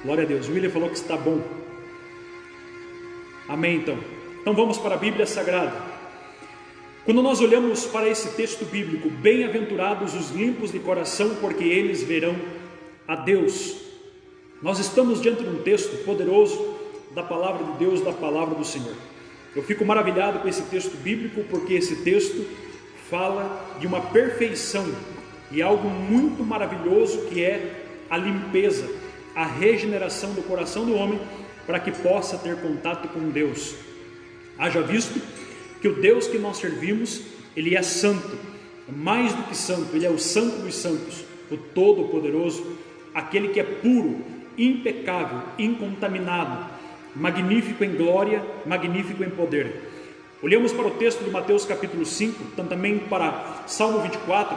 Glória a Deus. O William falou que está bom. Amém, então. Então vamos para a Bíblia Sagrada. Quando nós olhamos para esse texto bíblico, bem-aventurados os limpos de coração, porque eles verão a Deus. Nós estamos diante de um texto poderoso da palavra de Deus, da palavra do Senhor. Eu fico maravilhado com esse texto bíblico, porque esse texto fala de uma perfeição e algo muito maravilhoso, que é a limpeza, a regeneração do coração do homem, para que possa ter contato com Deus. Haja visto que o Deus que nós servimos, Ele é santo, mais do que santo, Ele é o santo dos santos, o todo-poderoso, aquele que é puro, impecável, incontaminado, magnífico em glória, magnífico em poder. Olhamos para o texto de Mateus capítulo 5, também para Salmo 24,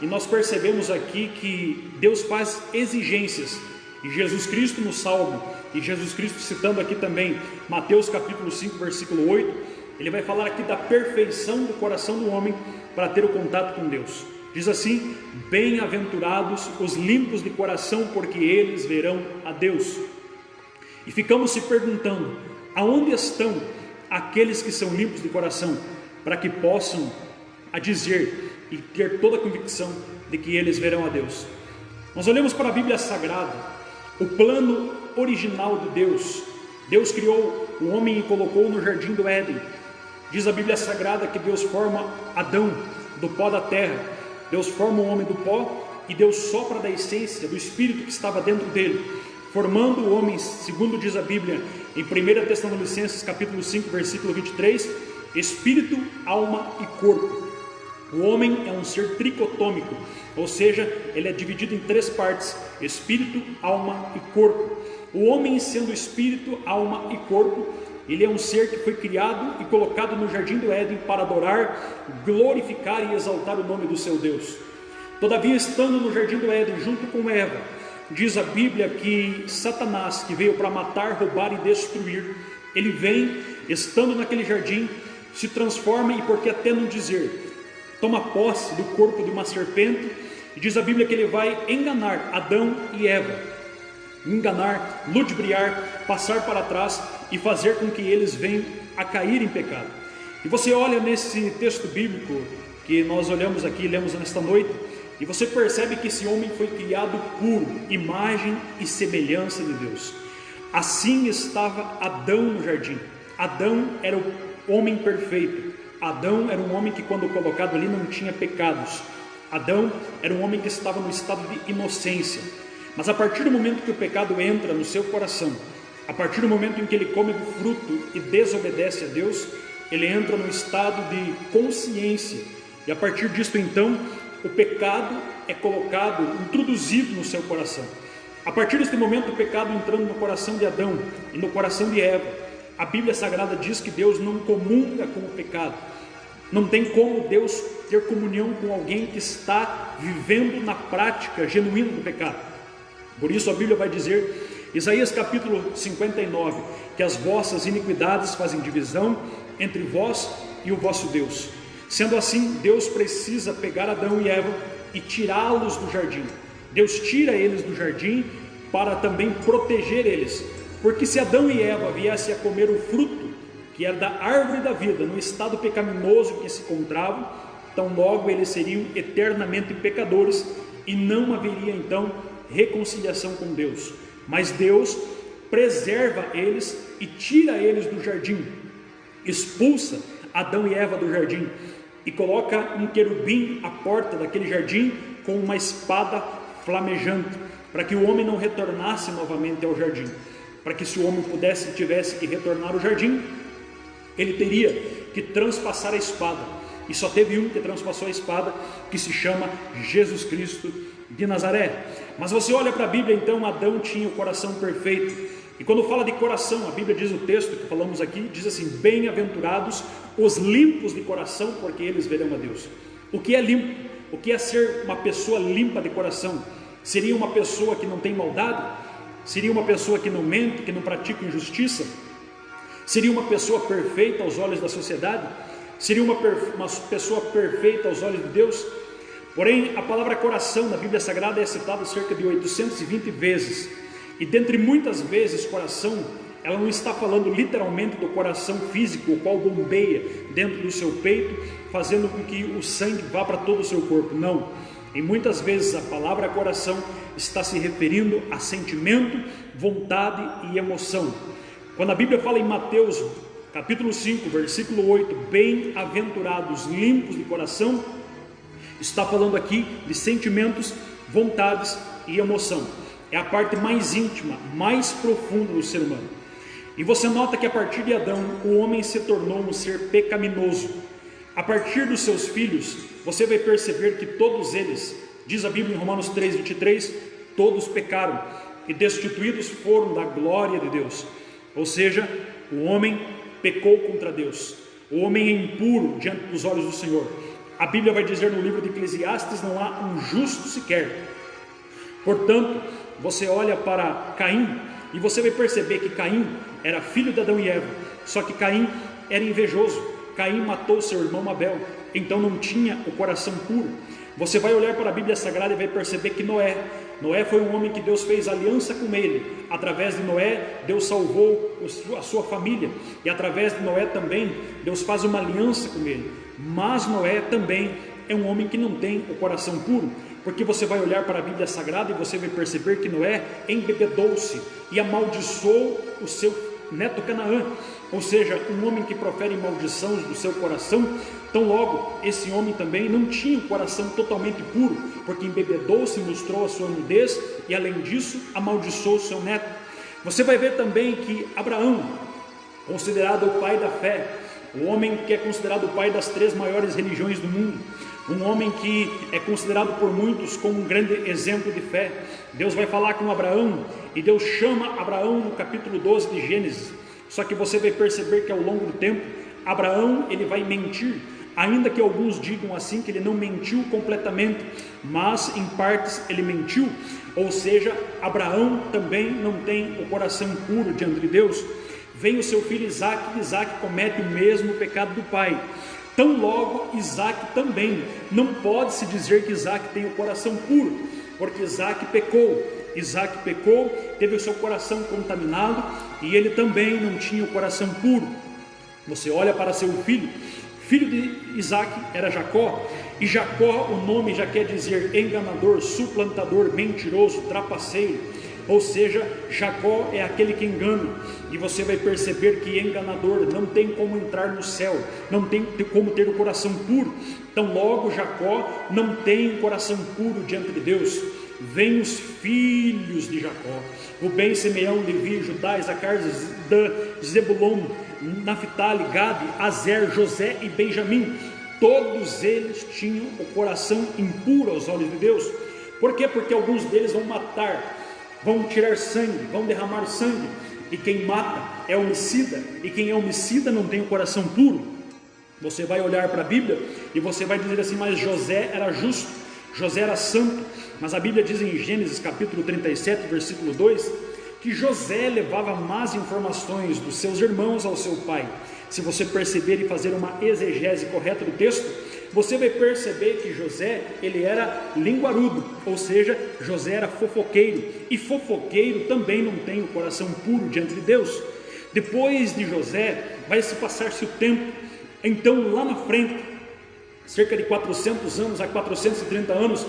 e nós percebemos aqui que Deus faz exigências, e Jesus Cristo no Salmo, e Jesus Cristo citando aqui também Mateus capítulo 5, versículo 8, ele vai falar aqui da perfeição do coração do homem para ter o contato com Deus. Diz assim: bem-aventurados os limpos de coração, porque eles verão a Deus. E ficamos se perguntando, aonde estão aqueles que são limpos de coração, para que possam a dizer e ter toda a convicção de que eles verão a Deus. Nós olhamos para a Bíblia Sagrada, o plano original de Deus. Deus criou o homem e colocou no jardim do Éden. Diz a Bíblia Sagrada que Deus forma Adão do pó da terra. Deus forma o homem do pó e Deus sopra da essência, do espírito que estava dentro dele, formando o homem, segundo diz a Bíblia em 1 Tessalonicenses capítulo 5, versículo 23, espírito, alma e corpo. O homem é um ser tricotômico, ou seja, ele é dividido em três partes: espírito, alma e corpo. O homem, sendo espírito, alma e corpo, ele é um ser que foi criado e colocado no jardim do Éden para adorar, glorificar e exaltar o nome do seu Deus. Todavia, estando no jardim do Éden junto com Eva, diz a Bíblia que Satanás, que veio para matar, roubar e destruir, ele vem, estando naquele jardim, se transforma, e por que até não dizer, toma posse do corpo de uma serpente, e diz a Bíblia que ele vai enganar Adão e Eva, enganar, ludibriar, passar para trás e fazer com que eles venham a cair em pecado. E você olha nesse texto bíblico que nós olhamos aqui, lemos nesta noite, e você percebe que esse homem foi criado puro, imagem e semelhança de Deus. Assim estava Adão no jardim. Adão era o homem perfeito. Adão era um homem que, quando colocado ali, não tinha pecados. Adão era um homem que estava no estado de inocência. Mas a partir do momento que o pecado entra no seu coração, a partir do momento em que ele come do fruto e desobedece a Deus, ele entra no estado de consciência. E a partir disso, então, o pecado é colocado, introduzido no seu coração. A partir desse momento, o pecado entrando no coração de Adão e no coração de Eva, a Bíblia Sagrada diz que Deus não comunga com o pecado. Não tem como Deus ter comunhão com alguém que está vivendo na prática genuína do pecado. Por isso a Bíblia vai dizer, Isaías capítulo 59, que as vossas iniquidades fazem divisão entre vós e o vosso Deus. Sendo assim, Deus precisa pegar Adão e Eva e tirá-los do jardim. Deus tira eles do jardim para também proteger eles. Porque se Adão e Eva viessem a comer o fruto, que era da árvore da vida, no estado pecaminoso que se encontravam, então logo eles seriam eternamente pecadores e não haveria então reconciliação com Deus. Mas Deus preserva eles e tira eles do jardim, expulsa Adão e Eva do jardim e coloca um querubim à porta daquele jardim com uma espada flamejante, para que o homem não retornasse novamente ao jardim. Para que se o homem tivesse que retornar ao jardim, ele teria que transpassar a espada. E só teve um que transpassou a espada, que se chama Jesus Cristo de Nazaré. Mas você olha para a Bíblia, então, Adão tinha o coração perfeito. E quando fala de coração, a Bíblia diz, o texto que falamos aqui, diz assim: bem-aventurados os limpos de coração, porque eles verão a Deus. O que é limpo? O que é ser uma pessoa limpa de coração? Seria uma pessoa que não tem maldade? Seria uma pessoa que não mente, que não pratica injustiça? Seria uma pessoa perfeita aos olhos da sociedade? Seria uma pessoa perfeita aos olhos de Deus? Porém, a palavra coração na Bíblia Sagrada é citada cerca de 820 vezes. E dentre muitas vezes coração, ela não está falando literalmente do coração físico, o qual bombeia dentro do seu peito, fazendo com que o sangue vá para todo o seu corpo. Não. E muitas vezes a palavra coração está se referindo a sentimento, vontade e emoção. Quando a Bíblia fala em Mateus capítulo 5, versículo 8, bem-aventurados limpos de coração, está falando aqui de sentimentos, vontades e emoção. É a parte mais íntima, mais profunda do ser humano. E você nota que a partir de Adão, o homem se tornou um ser pecaminoso. A partir dos seus filhos, você vai perceber que todos eles, diz a Bíblia em Romanos 3, 23, todos pecaram e destituídos foram da glória de Deus. Ou seja, o homem pecou contra Deus. O homem é impuro diante dos olhos do Senhor. A Bíblia vai dizer no livro de Eclesiastes, não há um justo sequer. Portanto, você olha para Caim e você vai perceber que Caim era filho de Adão e Eva, só que Caim era invejoso. Caim matou seu irmão Abel, então não tinha o coração puro. Você vai olhar para a Bíblia Sagrada e vai perceber que Noé foi um homem que Deus fez aliança com ele. Através de Noé, Deus salvou a sua família, e através de Noé também, Deus faz uma aliança com ele. Mas Noé também é um homem que não tem o coração puro, porque você vai olhar para a Bíblia Sagrada e você vai perceber que Noé embebedou-se e amaldiçoou o seu neto Canaã. Ou seja, um homem que profere maldição do seu coração, tão logo esse homem também não tinha o coração totalmente puro, porque embebedou-se, mostrou a sua nudez e além disso amaldiçoou o seu neto. Você vai ver também que Abraão, considerado o pai da fé, o homem que é considerado o pai das 3 maiores religiões do mundo, um homem que é considerado por muitos como um grande exemplo de fé. Deus vai falar com Abraão e Deus chama Abraão no capítulo 12 de Gênesis. Só que você vai perceber que ao longo do tempo, Abraão ele vai mentir, ainda que alguns digam assim que ele não mentiu completamente, mas em partes ele mentiu. Ou seja, Abraão também não tem o coração puro diante de Deus. Vem o seu filho Isaac, e Isaac comete o mesmo pecado do pai. Tão logo Isaac também, não pode se dizer que Isaac tem o coração puro, porque Isaac pecou, teve o seu coração contaminado e ele também não tinha o coração puro. Você olha para seu filho de Isaac era Jacó, e Jacó, o nome já quer dizer enganador, suplantador, mentiroso, trapaceiro. Ou seja, Jacó é aquele que engana, e você vai perceber que enganador não tem como entrar no céu, não tem como ter o coração puro. Então logo Jacó não tem o coração puro diante de Deus. Vêm os filhos de Jacó, Rubem, Simeão, Levi, Judá, Isacar, Dan, Zebulon, Naphtali, Gade, Azer, José e Benjamim. Todos eles tinham o coração impuro aos olhos de Deus. Por quê? Porque alguns deles vão matar, vão tirar sangue, vão derramar sangue, e quem mata é homicida, e quem é homicida não tem o coração puro. Você vai olhar para a Bíblia e você vai dizer assim, mas José era justo, José era santo. Mas a Bíblia diz em Gênesis capítulo 37, versículo 2, que José levava más informações dos seus irmãos ao seu pai. Se você perceber e fazer uma exegese correta do texto, você vai perceber que José, ele era linguarudo, ou seja, José era fofoqueiro, e fofoqueiro também não tem o coração puro diante de Deus. Depois de José, vai se passar-se o tempo, então lá na frente, cerca de 400 anos a 430 anos,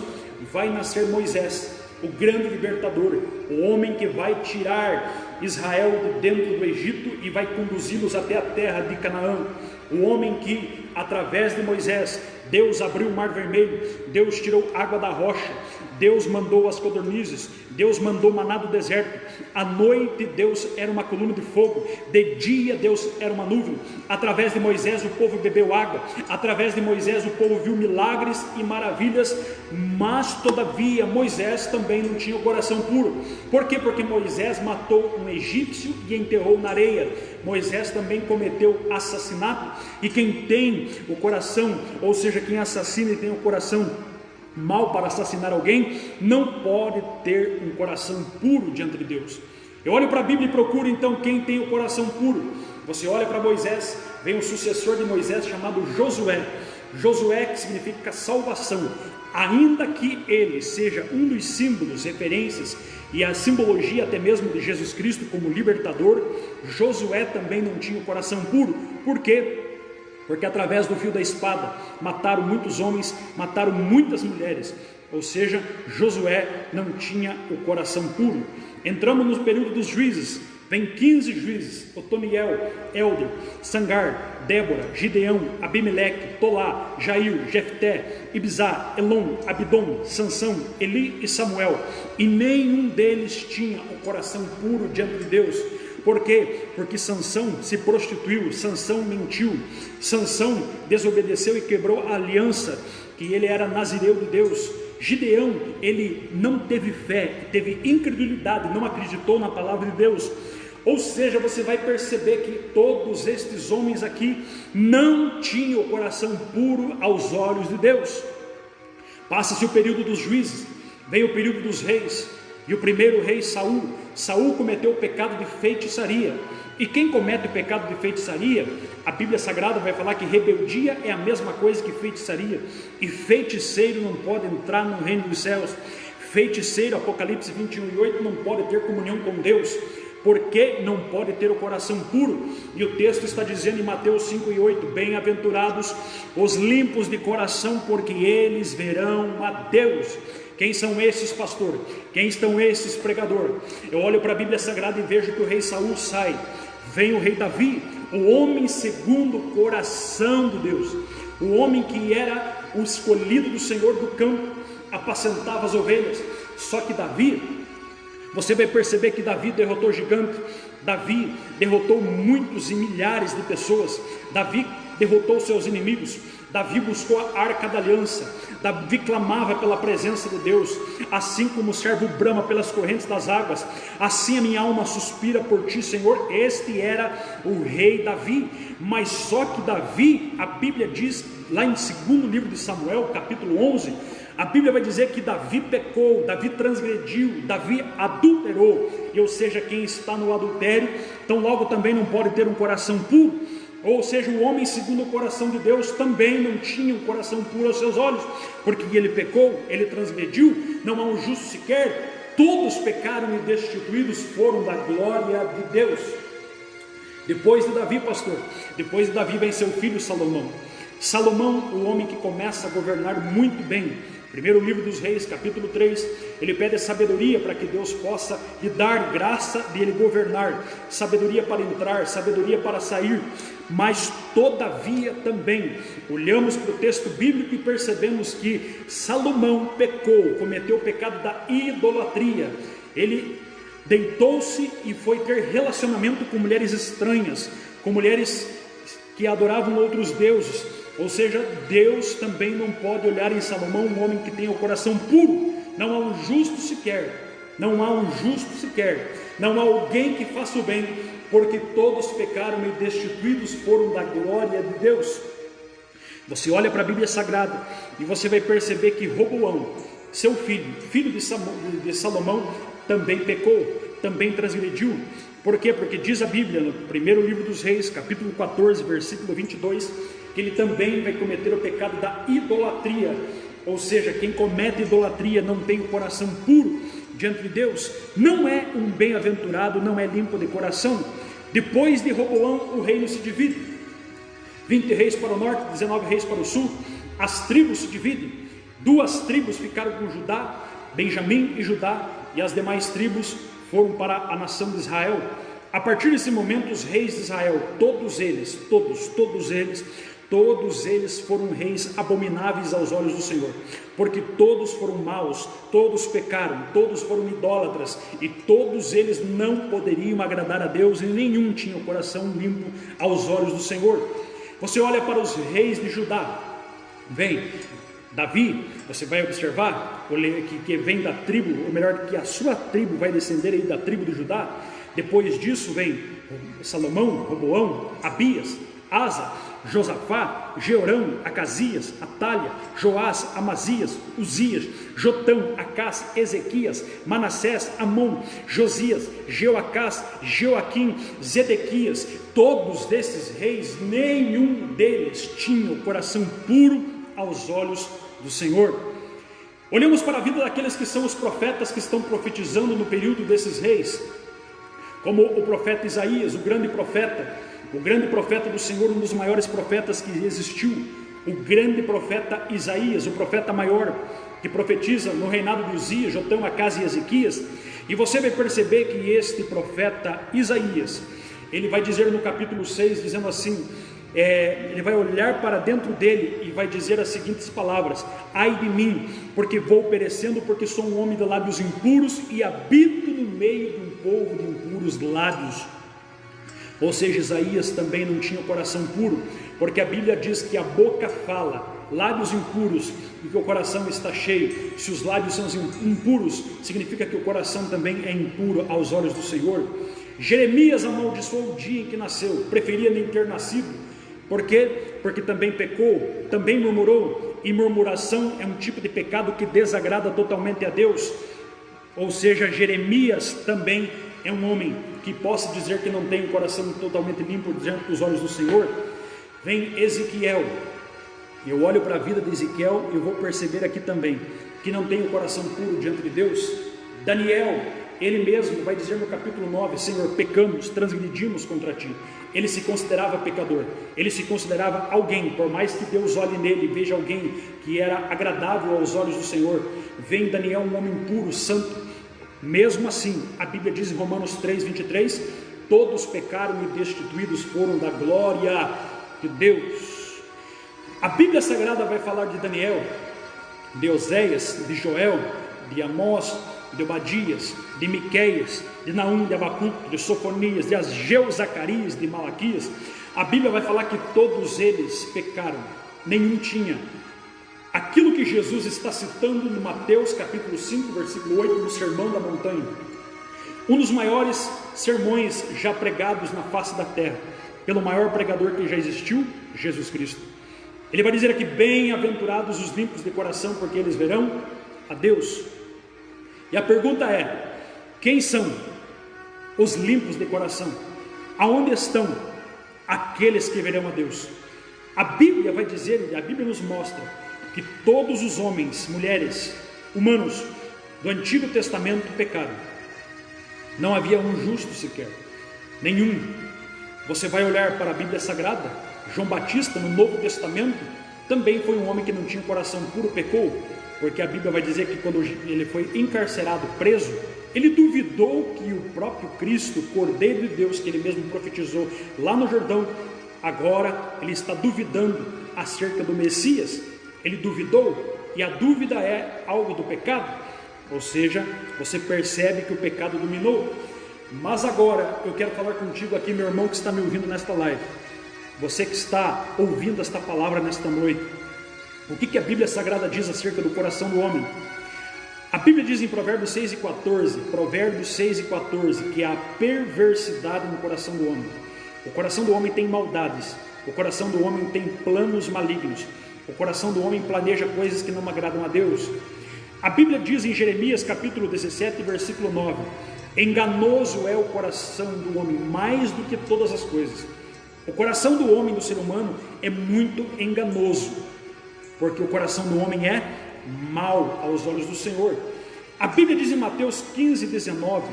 vai nascer Moisés, o grande libertador, o homem que vai tirar Israel de dentro do Egito e vai conduzi-los até a terra de Canaã. O homem que, através de Moisés, Deus abriu o mar vermelho, Deus tirou água da rocha, Deus mandou as codornizes, Deus mandou maná do deserto. À noite Deus era uma coluna de fogo, de dia Deus era uma nuvem. Através de Moisés o povo bebeu água, através de Moisés o povo viu milagres e maravilhas. Mas todavia Moisés também não tinha o coração puro. Por quê? Porque Moisés matou um egípcio e enterrou na areia. Moisés também cometeu assassinato, e quem tem o coração, ou seja, quem assassina e tem o coração mal para assassinar alguém, não pode ter um coração puro diante de Deus. Eu olho para a Bíblia e procuro então quem tem o coração puro. Você olha para Moisés, vem o sucessor de Moisés chamado Josué. Josué, que significa salvação. ainda que ele seja um dos símbolos, referências e a simbologia até mesmo de Jesus Cristo como libertador, Josué também não tinha o coração puro. Por quê? Porque através do fio da espada mataram muitos homens, mataram muitas mulheres, ou seja, Josué não tinha o coração puro. Entramos no período dos juízes, vem 15 juízes: Otoniel, Elder, Sangar, Débora, Gideão, Abimeleque, Tolá, Jair, Jefté, Ibzá, Elon, Abidom, Sansão, Eli e Samuel, e nenhum deles tinha o coração puro diante de Deus. Por quê? Porque Sansão se prostituiu, Sansão mentiu, Sansão desobedeceu e quebrou a aliança, que ele era nazireu de Deus. Gideão, ele não teve fé, teve incredulidade, não acreditou na palavra de Deus. Ou seja, você vai perceber que todos estes homens aqui não tinham o coração puro aos olhos de Deus. Passa-se o período dos juízes, vem o período dos reis, e o primeiro rei Saul cometeu o pecado de feitiçaria. E quem comete o pecado de feitiçaria, a Bíblia Sagrada vai falar que rebeldia é a mesma coisa que feitiçaria, e feiticeiro não pode entrar no reino dos céus. Feiticeiro, Apocalipse 21:8, não pode ter comunhão com Deus, porque não pode ter o coração puro. E o texto está dizendo em Mateus 5:8, bem-aventurados os limpos de coração, porque eles verão a Deus. Quem são esses, pastor? Quem estão esses, pregador? Eu olho para a Bíblia Sagrada e vejo que o rei Saul sai, vem o rei Davi, o homem segundo o coração de Deus, o homem que era o escolhido do Senhor do campo, apacentava as ovelhas. Só que Davi, você vai perceber que Davi derrotou gigante, Davi derrotou muitos e milhares de pessoas, Davi derrotou seus inimigos, Davi buscou a arca da aliança, Davi clamava pela presença de Deus, assim como o servo brama pelas correntes das águas, assim a minha alma suspira por ti, Senhor. Este era o rei Davi. Mas só que Davi, a Bíblia diz lá em 2º livro de Samuel, capítulo 11, a Bíblia vai dizer que Davi pecou, Davi transgrediu, Davi adulterou, e ou seja, quem está no adultério, então logo também não pode ter um coração puro. Ou seja, o homem segundo o coração de Deus também não tinha um coração puro aos seus olhos, porque ele pecou, ele transgrediu, não há um justo sequer, todos pecaram e destituídos foram da glória de Deus. Depois de Davi, pastor, depois de Davi vem seu filho Salomão. Salomão, o homem que começa a governar muito bem. Primeiro livro dos Reis, capítulo 3, ele pede sabedoria para que Deus possa lhe dar graça de ele governar, sabedoria para entrar, sabedoria para sair. Mas todavia também olhamos para o texto bíblico e percebemos que Salomão pecou, cometeu o pecado da idolatria. Ele deitou-se e foi ter relacionamento com mulheres estranhas, com mulheres que adoravam outros deuses. Ou seja, Deus também não pode olhar em Salomão um homem que tenha o coração puro. Não há um justo sequer, não há um justo sequer, não há alguém que faça o bem, porque todos pecaram e destituídos foram da glória de Deus. Você olha para a Bíblia Sagrada e você vai perceber que Roboão, seu filho de Salomão, também pecou, também transgrediu. Por quê? Porque diz a Bíblia no primeiro livro dos Reis, capítulo 14, versículo 22, que ele também vai cometer o pecado da idolatria. Ou seja, quem comete idolatria não tem o coração puro diante de Deus, não é um bem-aventurado, não é limpo de coração. Depois de Roboão, o reino se divide, 20 reis para o norte, 19 reis para o sul. As tribos se dividem, 2 tribos ficaram com Judá, Benjamim e Judá, e as demais tribos foram para a nação de Israel. A partir desse momento, os reis de Israel, todos eles foram reis abomináveis aos olhos do Senhor, porque todos foram maus, todos pecaram, todos foram idólatras, e todos eles não poderiam agradar a Deus, e nenhum tinha o coração limpo aos olhos do Senhor. Você olha para os reis de Judá, vem Davi, você vai observar que vem da tribo, ou melhor, que a sua tribo vai descender aí da tribo de Judá. Depois disso vem Salomão, Roboão, Abias, Asa, Josafá, Jeorão, Acasias, Atalha, Joás, Amazias, Uzias, Jotão, Acás, Ezequias, Manassés, Amon, Josias, Jeoacás, Joaquim, Zedequias. Todos desses reis, nenhum deles tinha o coração puro aos olhos do Senhor. Olhamos para a vida daqueles que são os profetas que estão profetizando no período desses reis, como o profeta Isaías, o grande profeta do Senhor, um dos maiores profetas que existiu, o grande profeta Isaías, o profeta maior, que profetiza no reinado de Uzias, Jotão, Acás e Ezequias. E você vai perceber que este profeta Isaías, ele vai dizer no capítulo 6, dizendo assim, ele vai olhar para dentro dele e vai dizer as seguintes palavras: ai de mim, porque vou perecendo, porque sou um homem de lábios impuros e habito no meio de um povo de impuros lábios. Ou seja, Isaías também não tinha coração puro, porque a Bíblia diz que a boca fala, lábios impuros, e que o coração está cheio. Se os lábios são impuros, significa que o coração também é impuro aos olhos do Senhor. Jeremias amaldiçoou o dia em que nasceu, preferia nem ter nascido. Por quê? Porque também pecou, também murmurou, e murmuração é um tipo de pecado que desagrada totalmente a Deus. Ou seja, Jeremias também é um homem que possa dizer que não tem o coração totalmente limpo diante dos olhos do Senhor. Vem Ezequiel, eu olho para a vida de Ezequiel e eu vou perceber aqui também que não tem o coração puro diante de Deus. Daniel, ele mesmo vai dizer no capítulo 9, Senhor, pecamos, transgredimos contra ti. Ele se considerava pecador, ele se considerava alguém, por mais que Deus olhe nele e veja alguém que era agradável aos olhos do Senhor. Vem Daniel, um homem puro, santo. Mesmo assim, a Bíblia diz em Romanos 3:23, todos pecaram e destituídos foram da glória de Deus. A Bíblia Sagrada vai falar de Daniel, de Oséias, de Joel, de Amós, de Obadias, de Miqueias, de Naum, de Abacuque, de Sofonias, de Ageu, Zacarias, de Malaquias. A Bíblia vai falar que todos eles pecaram, nenhum tinha aquilo que Jesus está citando no Mateus capítulo 5, versículo 8, no Sermão da Montanha, um dos maiores sermões já pregados na face da terra, pelo maior pregador que já existiu, Jesus Cristo. Ele vai dizer aqui, bem-aventurados os limpos de coração, porque eles verão a Deus. E a pergunta é, quem são os limpos de coração? Aonde estão aqueles que verão a Deus? A Bíblia vai dizer, a Bíblia nos mostra que todos os homens, mulheres, humanos do Antigo Testamento pecaram. Não havia um justo sequer, nenhum. Você vai olhar para a Bíblia Sagrada, João Batista no Novo Testamento também foi um homem que não tinha coração puro, pecou, porque a Bíblia vai dizer que quando ele foi encarcerado, preso, ele duvidou que o próprio Cristo, Cordeiro de Deus, que ele mesmo profetizou lá no Jordão, agora ele está duvidando acerca do Messias. Ele duvidou, e a dúvida é algo do pecado, ou seja, você percebe que o pecado dominou. Mas agora eu quero falar contigo aqui, meu irmão que está me ouvindo nesta live, você que está ouvindo esta palavra nesta noite, o que a Bíblia Sagrada diz acerca do coração do homem? A Bíblia diz em Provérbios 6:14, que há perversidade no coração do homem. O coração do homem tem maldades, o coração do homem tem planos malignos, o coração do homem planeja coisas que não agradam a Deus. A Bíblia diz em Jeremias capítulo 17, versículo 9, enganoso é o coração do homem mais do que todas as coisas. O coração do homem, do ser humano, é muito enganoso, porque o coração do homem é mau aos olhos do Senhor. A Bíblia diz em Mateus 15:19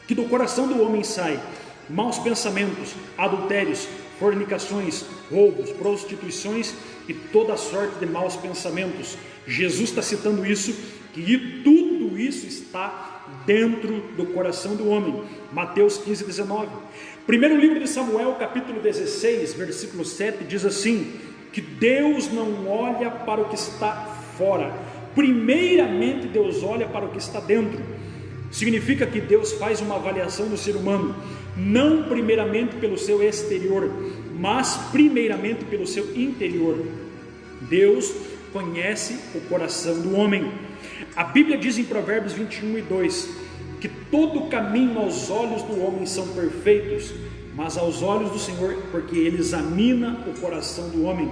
que do coração do homem sai maus pensamentos, adultérios, fornicações, roubos, prostituições e toda sorte de maus pensamentos. Jesus está citando isso, que tudo isso está dentro do coração do homem. Mateus 15:19. Primeiro livro de Samuel, capítulo 16, versículo 7, diz assim, que Deus não olha para o que está fora, primeiramente Deus olha para o que está dentro. Significa que Deus faz uma avaliação do ser humano, não primeiramente pelo seu exterior, mas primeiramente pelo seu interior. Deus conhece o coração do homem. A Bíblia diz em Provérbios 21:2 que todo caminho aos olhos do homem são perfeitos, mas aos olhos do Senhor, porque Ele examina o coração do homem.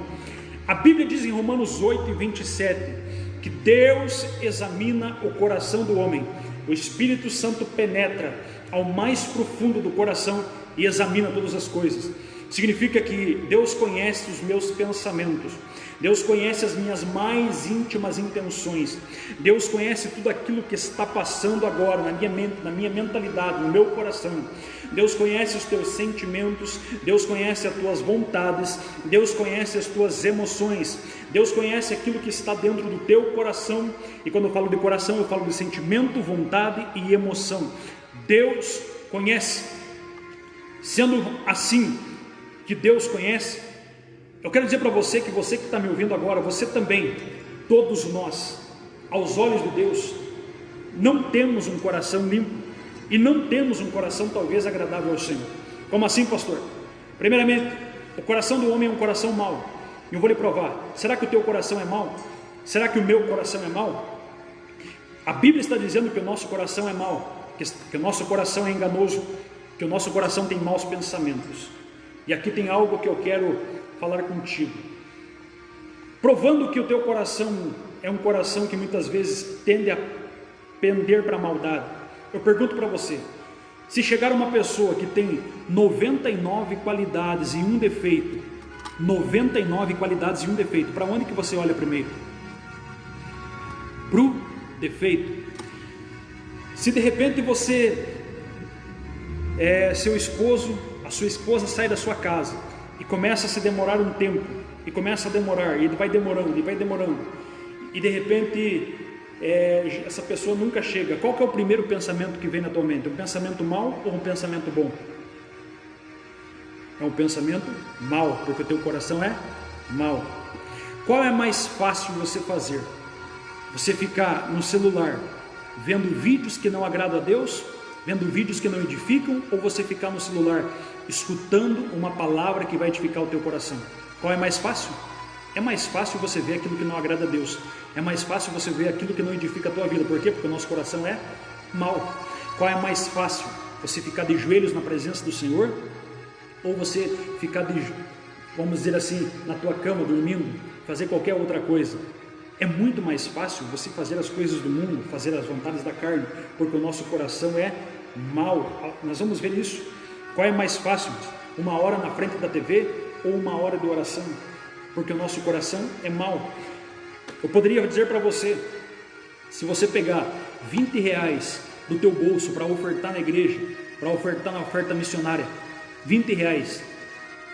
A Bíblia diz em Romanos 8:27 que Deus examina o coração do homem. O Espírito Santo penetra ao mais profundo do coração e examina todas as coisas. Significa que Deus conhece os meus pensamentos, Deus conhece as minhas mais íntimas intenções, Deus conhece tudo aquilo que está passando agora na minha mente, na minha mentalidade, no meu coração. Deus conhece os teus sentimentos, Deus conhece as tuas vontades, Deus conhece as tuas emoções, Deus conhece aquilo que está dentro do teu coração. E quando eu falo de coração, eu falo de sentimento, vontade e emoção. Deus conhece. Sendo assim que Deus conhece, eu quero dizer para você que está me ouvindo agora, você também, todos nós, aos olhos de Deus, não temos um coração limpo e não temos um coração talvez agradável ao Senhor. Como assim, pastor? Primeiramente, o coração do homem é um coração mau. Eu vou lhe provar. Será que o teu coração é mau? Será que o meu coração é mau? A Bíblia está dizendo que o nosso coração é mau, que o nosso coração é enganoso, que o nosso coração tem maus pensamentos. E aqui tem algo que eu quero falar contigo, provando que o teu coração é um coração que muitas vezes tende a pender para a maldade. Eu pergunto para você, se chegar uma pessoa que tem 99 qualidades e um defeito, 99 qualidades e um defeito, para onde que você olha primeiro? Para o defeito. Se de repente você, seu esposo, a sua esposa sai da sua casa e começa a se demorar um tempo, e começa a demorar, e ele vai demorando, e de repente essa pessoa nunca chega, qual que é o primeiro pensamento que vem na tua mente? Um pensamento mau ou um pensamento bom? É um pensamento mau, porque o teu coração é mau. Qual é mais fácil você fazer? Você ficar no celular vendo vídeos que não agradam a Deus, vendo vídeos que não edificam, ou você ficar no celular escutando uma palavra que vai edificar o teu coração? Qual é mais fácil? É mais fácil você ver aquilo que não agrada a Deus, é mais fácil você ver aquilo que não edifica a tua vida. Por quê? Porque o nosso coração é mau. Qual é mais fácil? Você ficar de joelhos na presença do Senhor, ou você ficar vamos dizer assim, na tua cama dormindo, fazer qualquer outra coisa? É muito mais fácil você fazer as coisas do mundo, fazer as vontades da carne, porque o nosso coração é mau. Nós vamos ver isso. Qual é mais fácil? Uma hora na frente da TV ou uma hora de oração? Porque o nosso coração é mau. Eu poderia dizer para você, se você pegar 20 reais do teu bolso para ofertar na igreja, para ofertar na oferta missionária, 20 reais,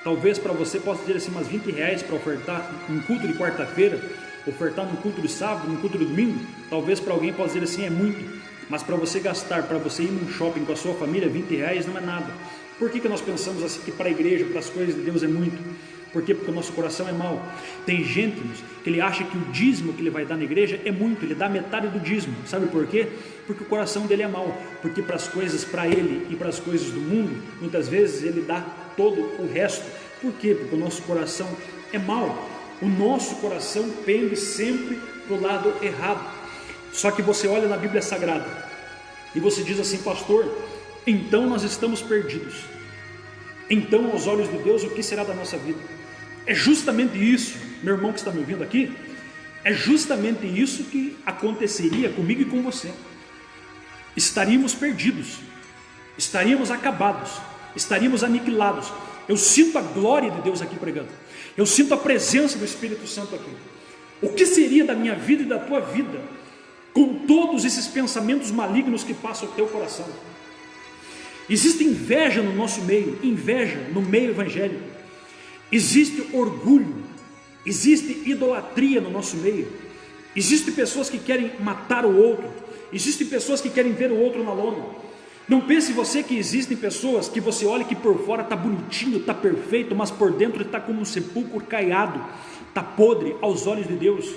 talvez para você possa dizer assim, mas 20 reais para ofertar em culto de quarta-feira, ofertar no culto de sábado, no culto de domingo, talvez para alguém possa dizer assim, é muito, mas para você gastar, para você ir num shopping com a sua família, 20 reais não é nada. Por que nós pensamos assim que para a igreja, para as coisas de Deus é muito? Por quê? Porque o nosso coração é mau. Tem gente que ele acha que o dízimo que ele vai dar na igreja é muito, ele dá metade do dízimo. Sabe por quê? Porque o coração dele é mau. Porque para as coisas, para ele e para as coisas do mundo, muitas vezes ele dá todo o resto. Por quê? Porque o nosso coração é mau. O nosso coração pende sempre para o lado errado. Só que você olha na Bíblia Sagrada e você diz assim, pastor, então nós estamos perdidos. Então, aos olhos de Deus, o que será da nossa vida? É justamente isso, meu irmão que está me ouvindo aqui, é justamente isso que aconteceria comigo e com você. Estaríamos perdidos, estaríamos acabados, estaríamos aniquilados. Eu sinto a glória de Deus aqui pregando, eu sinto a presença do Espírito Santo aqui. O que seria da minha vida e da tua vida com todos esses pensamentos malignos que passam o teu coração? Existe inveja no nosso meio, inveja no meio evangélico. Existe orgulho, existe idolatria no nosso meio. Existem pessoas que querem matar o outro, existem pessoas que querem ver o outro na lona. Não pense você que existem pessoas que você olha que por fora está bonitinho, está perfeito, mas por dentro está como um sepulcro caiado, está podre aos olhos de Deus.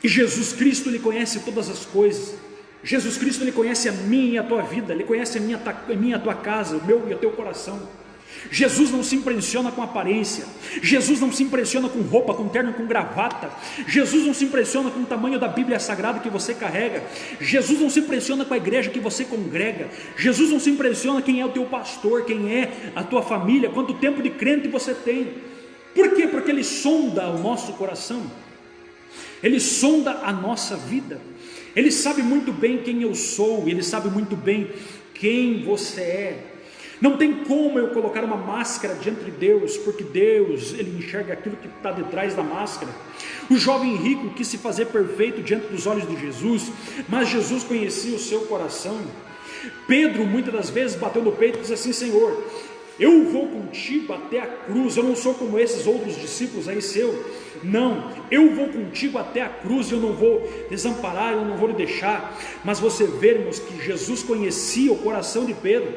E Jesus Cristo, Ele conhece todas as coisas. Jesus Cristo, Ele conhece a minha e a tua vida, Ele conhece a minha e a tua casa, o meu e o teu coração. Jesus não se impressiona com aparência, Jesus não se impressiona com roupa, com terno, com gravata. Jesus não se impressiona com o tamanho da Bíblia Sagrada que você carrega. Jesus não se impressiona com a igreja que você congrega. Jesus não se impressiona quem é o teu pastor, quem é a tua família, quanto tempo de crente você tem. Por quê? Porque Ele sonda o nosso coração, Ele sonda a nossa vida. Ele sabe muito bem quem eu sou, Ele sabe muito bem quem você é. Não tem como eu colocar uma máscara diante de Deus, porque Deus, Ele enxerga aquilo que está detrás da máscara. O jovem rico quis se fazer perfeito diante dos olhos de Jesus, mas Jesus conhecia o seu coração. Pedro muitas das vezes bateu no peito e disse assim: Senhor, eu vou contigo até a cruz, eu não sou como esses outros discípulos aí seu, não, eu vou contigo até a cruz, eu não vou desamparar, eu não vou lhe deixar. Mas você vê, irmãos, que Jesus conhecia o coração de Pedro,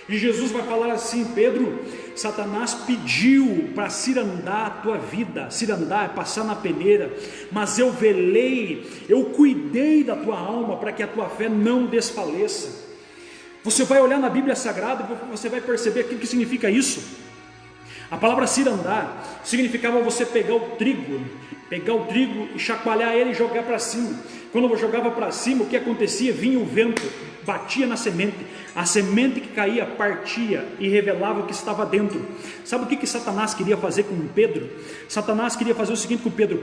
e Jesus vai falar assim: Pedro, Satanás pediu para cirandar a tua vida. Cirandar é passar na peneira, mas eu velei, eu cuidei da tua alma para que a tua fé não desfaleça. Você vai olhar na Bíblia Sagrada e você vai perceber o que significa isso. A palavra cirandar significava você pegar o trigo e chacoalhar ele e jogar para cima. Quando eu jogava para cima, o que acontecia? Vinha o vento, batia na semente, a semente que caía partia e revelava o que estava dentro. Sabe o que Satanás queria fazer com Pedro? Satanás queria fazer o seguinte com Pedro.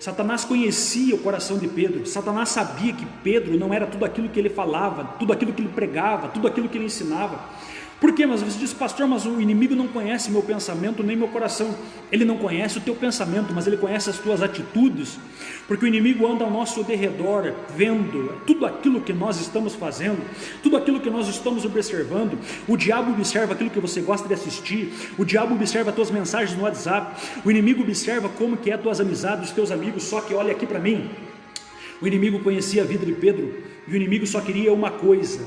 Satanás conhecia o coração de Pedro. Satanás sabia que Pedro não era tudo aquilo que ele falava, tudo aquilo que ele pregava, tudo aquilo que ele ensinava. Por quê? Mas você diz: pastor, mas o inimigo não conhece meu pensamento nem meu coração. Ele não conhece o teu pensamento, mas ele conhece as tuas atitudes, porque o inimigo anda ao nosso derredor, vendo tudo aquilo que nós estamos fazendo, tudo aquilo que nós estamos observando. O diabo observa aquilo que você gosta de assistir, o diabo observa as tuas mensagens no WhatsApp, o inimigo observa como que é as tuas amizades, os teus amigos. Só que olha aqui para mim, o inimigo conhecia a vida de Pedro, e o inimigo só queria uma coisa.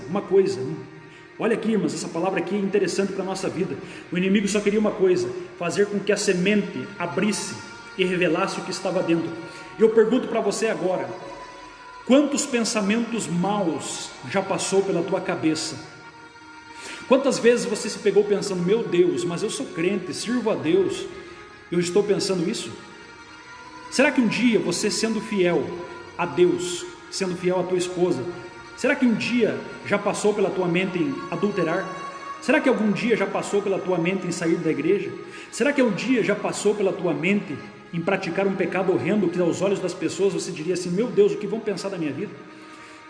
Olha aqui, irmãos, essa palavra aqui é interessante para a nossa vida. O inimigo só queria uma coisa: fazer com que a semente abrisse e revelasse o que estava dentro. E eu pergunto para você agora: quantos pensamentos maus já passou pela tua cabeça? Quantas vezes você se pegou pensando: meu Deus, mas eu sou crente, sirvo a Deus, eu estou pensando isso? Será que um dia você, sendo fiel a Deus, sendo fiel à tua esposa, será que um dia já passou pela tua mente em adulterar? Será que algum dia já passou pela tua mente em sair da igreja? Será que um dia já passou pela tua mente em praticar um pecado horrendo que aos olhos das pessoas você diria assim: meu Deus, o que vão pensar da minha vida?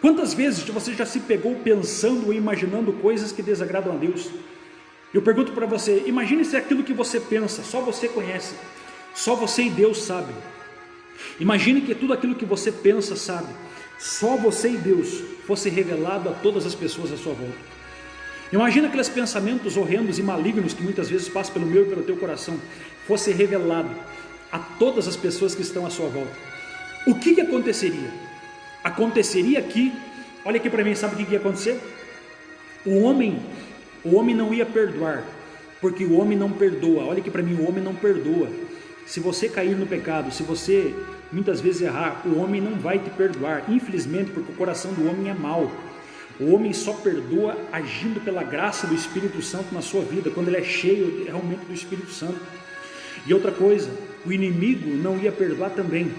Quantas vezes você já se pegou pensando ou imaginando coisas que desagradam a Deus? Eu pergunto para você: imagine se aquilo que você pensa só você conhece, só você e Deus sabem. Imagine que tudo aquilo que você pensa, sabe, só você e Deus fosse revelado a todas as pessoas à sua volta. Imagina aqueles pensamentos horrendos e malignos que muitas vezes passam pelo meu e pelo teu coração, fosse revelado a todas as pessoas que estão à sua volta. O que aconteceria? Aconteceria que, olha aqui para mim, sabe o que ia acontecer? O homem não ia perdoar, porque o homem não perdoa. Olha aqui para mim, o homem não perdoa. Se você cair no pecado, se você muitas vezes errar, o homem não vai te perdoar, infelizmente, porque o coração do homem é mau. O homem só perdoa agindo pela graça do Espírito Santo na sua vida, quando ele é cheio realmente do Espírito Santo. E outra coisa, o inimigo não ia perdoar também,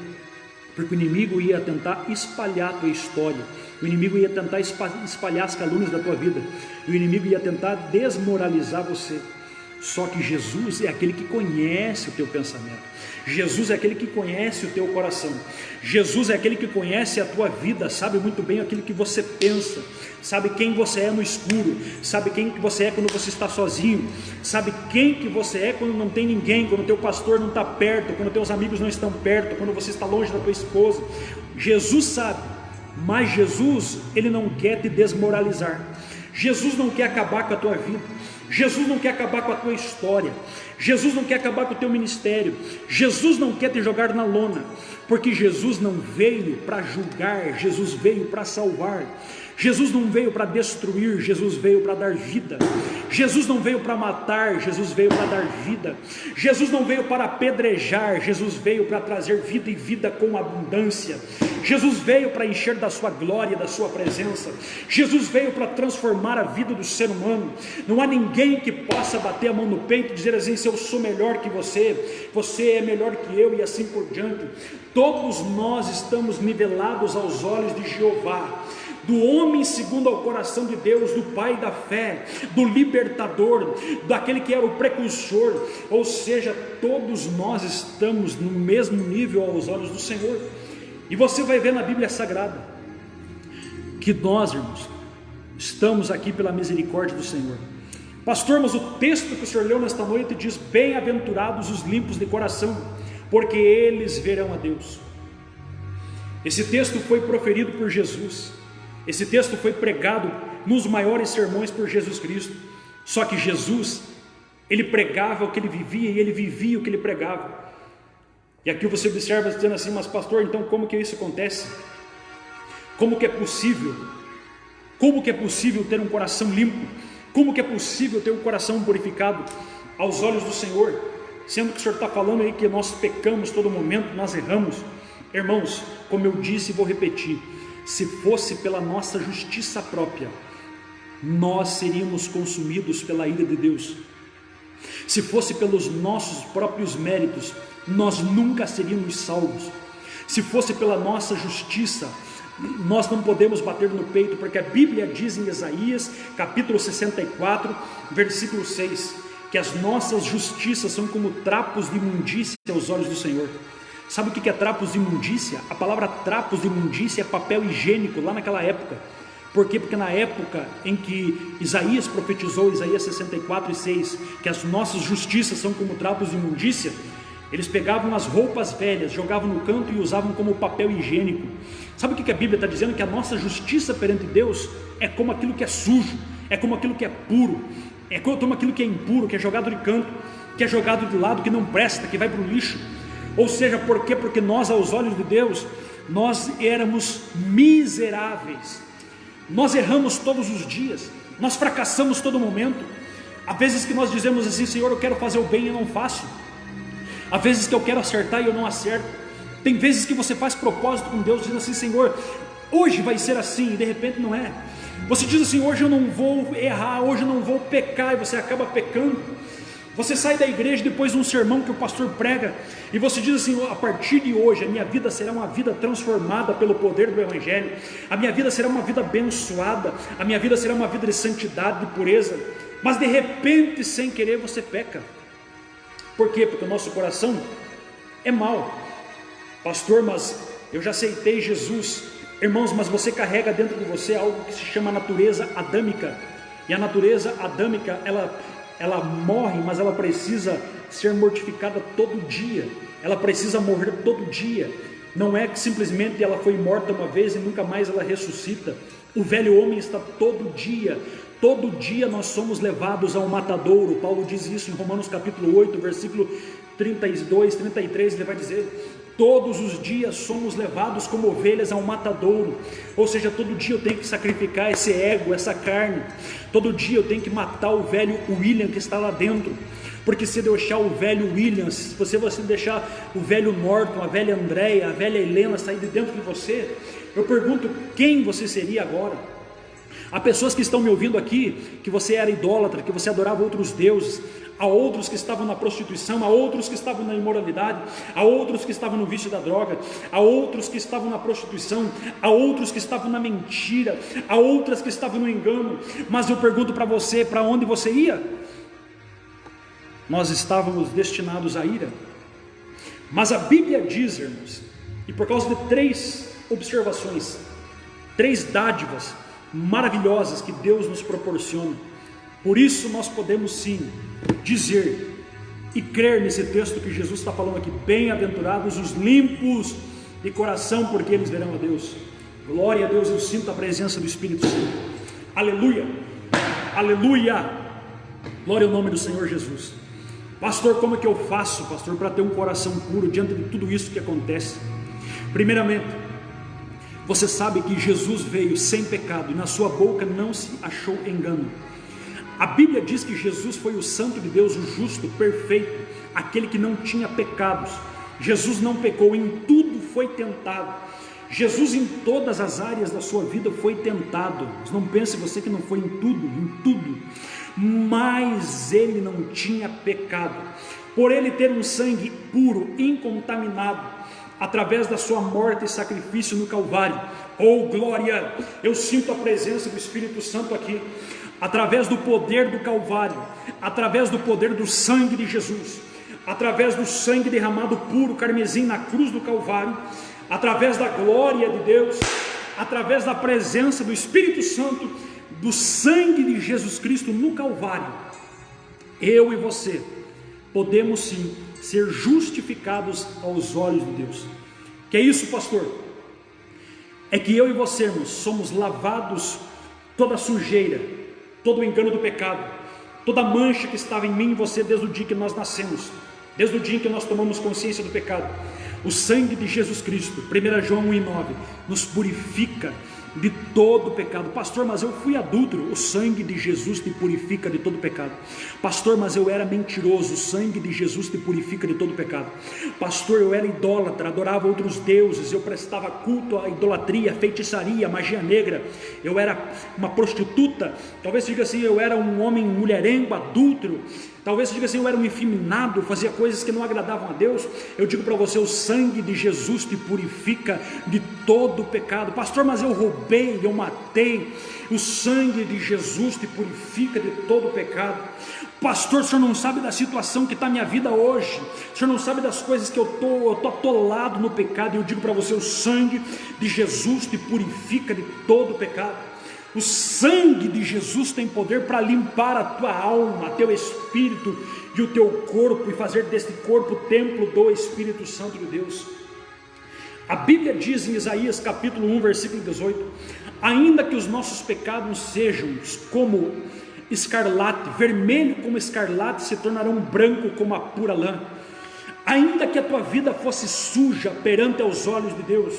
porque o inimigo ia tentar espalhar a tua história, o inimigo ia tentar espalhar as calúnias da tua vida, o inimigo ia tentar desmoralizar você. Só que Jesus é aquele que conhece o teu pensamento, Jesus é aquele que conhece o teu coração, Jesus é aquele que conhece a tua vida, sabe muito bem aquilo que você pensa, sabe quem você é no escuro, sabe quem que você é quando você está sozinho, sabe quem que você é quando não tem ninguém, quando o teu pastor não está perto, quando teus amigos não estão perto, quando você está longe da tua esposa. Jesus sabe, mas Jesus, ele não quer te desmoralizar, Jesus não quer acabar com a tua vida, Jesus não quer acabar com a tua história, Jesus não quer acabar com o teu ministério, Jesus não quer te jogar na lona, porque Jesus não veio para julgar, Jesus veio para salvar. Jesus não veio para destruir, Jesus veio para dar vida. Jesus não veio para matar, Jesus veio para dar vida. Jesus não veio para apedrejar, Jesus veio para trazer vida e vida com abundância. Jesus veio para encher da sua glória, da sua presença. Jesus veio para transformar a vida do ser humano. Não há ninguém que possa bater a mão no peito e dizer assim: se eu sou melhor que você, você é melhor que eu, e assim por diante. Todos nós estamos nivelados aos olhos de Jeová, do homem segundo ao coração de Deus, do Pai da fé, do libertador, daquele que era o precursor. Ou seja, todos nós estamos no mesmo nível aos olhos do Senhor. E você vai ver na Bíblia Sagrada que nós, irmãos, estamos aqui pela misericórdia do Senhor. Pastor, mas o texto que o senhor leu nesta noite diz: bem-aventurados os limpos de coração, porque eles verão a Deus. Esse texto foi proferido por Jesus, esse texto foi pregado nos maiores sermões por Jesus Cristo. Só que Jesus, ele pregava o que ele vivia e ele vivia o que ele pregava. E aqui você observa dizendo assim: mas pastor, então como que isso acontece? Como que é possível? Como que é possível ter um coração limpo? Como que é possível ter um coração purificado aos olhos do Senhor? Sendo que o Senhor está falando aí que nós pecamos todo momento, nós erramos. Irmãos, como eu disse e vou repetir, se fosse pela nossa justiça própria, nós seríamos consumidos pela ira de Deus. Se fosse pelos nossos próprios méritos, nós nunca seríamos salvos. Se fosse pela nossa justiça, nós não podemos bater no peito, porque a Bíblia diz em Isaías, capítulo 64, versículo 6, que as nossas justiças são como trapos de imundícia aos olhos do Senhor. Sabe o que é trapos de imundícia? A palavra trapos de imundícia é papel higiênico lá naquela época. Por quê? Porque na época em que Isaías profetizou, Isaías 64 e 6, que as nossas justiças são como trapos de imundícia, eles pegavam as roupas velhas, jogavam no canto e usavam como papel higiênico. Sabe o que a Bíblia está dizendo? Que a nossa justiça perante Deus é como aquilo que é sujo, é como aquilo que é puro, é como aquilo que é impuro, que é jogado de canto, que é jogado de lado, que não presta, que vai para o lixo. Ou seja, por quê? Porque nós, aos olhos de Deus, nós éramos miseráveis. Nós erramos todos os dias, nós fracassamos todo momento. Há vezes que nós dizemos assim: Senhor, eu quero fazer o bem e eu não faço. Há vezes que eu quero acertar e eu não acerto. Tem vezes que você faz propósito com Deus, dizendo assim: Senhor, hoje vai ser assim, e de repente não é. Você diz assim: hoje eu não vou errar, hoje eu não vou pecar, e você acaba pecando. Você sai da igreja depois de um sermão que o pastor prega, e você diz assim: a partir de hoje a minha vida será uma vida transformada pelo poder do Evangelho, a minha vida será uma vida abençoada, a minha vida será uma vida de santidade, de pureza. Mas de repente, sem querer, você peca. Por quê? Porque o nosso coração é mau. Pastor, mas eu já aceitei Jesus. Irmãos, mas você carrega dentro de você algo que se chama natureza adâmica, e a natureza adâmica, ela morre, mas ela precisa ser mortificada todo dia, ela precisa morrer todo dia. Não é que simplesmente ela foi morta uma vez e nunca mais ela ressuscita. O velho homem está todo dia nós somos levados ao matadouro. Paulo diz isso em Romanos capítulo 8, versículo 32, 33, ele vai dizer: todos os dias somos levados como ovelhas ao matadouro. Ou seja, todo dia eu tenho que sacrificar esse ego, essa carne. Todo dia eu tenho que matar o velho William que está lá dentro. Porque se deixar o velho William, se você deixar o velho Norton, a velha Andréia, a velha Helena sair de dentro de você, eu pergunto: quem você seria agora? Há pessoas que estão me ouvindo aqui, que você era idólatra, que você adorava outros deuses. Há outros que estavam na prostituição, há outros que estavam na imoralidade, há outros que estavam no vício da droga, há outros que estavam na prostituição, há outros que estavam na mentira, há outras que estavam no engano. Mas eu pergunto para você: para onde você ia? Nós estávamos destinados à ira. Mas a Bíblia diz, irmãos, e por causa de 3 observações, 3 dádivas maravilhosas que Deus nos proporciona, por isso nós podemos sim dizer e crer nesse texto que Jesus está falando aqui: bem-aventurados os limpos de coração, porque eles verão a Deus. Glória a Deus, eu sinto a presença do Espírito Santo. Aleluia, aleluia, glória ao nome do Senhor Jesus. Pastor, como é que eu faço, pastor, para ter um coração puro diante de tudo isso que acontece? Primeiramente, você sabe que Jesus veio sem pecado e na sua boca não se achou engano. A Bíblia diz que Jesus foi o santo de Deus, o justo, perfeito, aquele que não tinha pecados. Jesus não pecou, em tudo foi tentado. Jesus em todas as áreas da sua vida foi tentado. Não pense você que não foi em tudo, mas ele não tinha pecado. Por ele ter um sangue puro, incontaminado, através da sua morte e sacrifício no Calvário, oh glória, eu sinto a presença do Espírito Santo aqui. Através do poder do Calvário, através do poder do sangue de Jesus, através do sangue derramado puro, carmesim na cruz do Calvário, através da glória de Deus, através da presença do Espírito Santo, do sangue de Jesus Cristo no Calvário, eu e você podemos sim ser justificados aos olhos de Deus. Que é isso, pastor? É que eu e você, irmãos, somos lavados toda a sujeira, todo o engano do pecado, toda a mancha que estava em mim e você desde o dia que nós nascemos, desde o dia em que nós tomamos consciência do pecado. O sangue de Jesus Cristo, 1 João 1,9, nos purifica de todo pecado. Pastor, mas eu fui adúltero. O sangue de Jesus te purifica de todo pecado. Pastor, mas eu era mentiroso. O sangue de Jesus te purifica de todo pecado. Pastor, eu era idólatra, adorava outros deuses, eu prestava culto à idolatria, feitiçaria, magia negra, eu era uma prostituta. Talvez diga assim, eu era um homem mulherengo, adúltero. Talvez diga assim, eu era um efeminado, fazia coisas que não agradavam a Deus. Eu digo para você, o sangue de Jesus te purifica de todo pecado. Pastor, mas eu roubei, eu matei. O sangue de Jesus te purifica de todo pecado. Pastor, o senhor não sabe da situação que está a minha vida hoje. O senhor não sabe das coisas que eu estou atolado no pecado. E eu digo para você, o sangue de Jesus te purifica de todo pecado. O sangue de Jesus tem poder para limpar a tua alma, teu espírito e o teu corpo, e fazer deste corpo o templo do Espírito Santo de Deus. A Bíblia diz em Isaías capítulo 1, versículo 18: ainda que os nossos pecados sejam como escarlate, vermelho como escarlate, se tornarão branco como a pura lã. Ainda que a tua vida fosse suja perante aos olhos de Deus,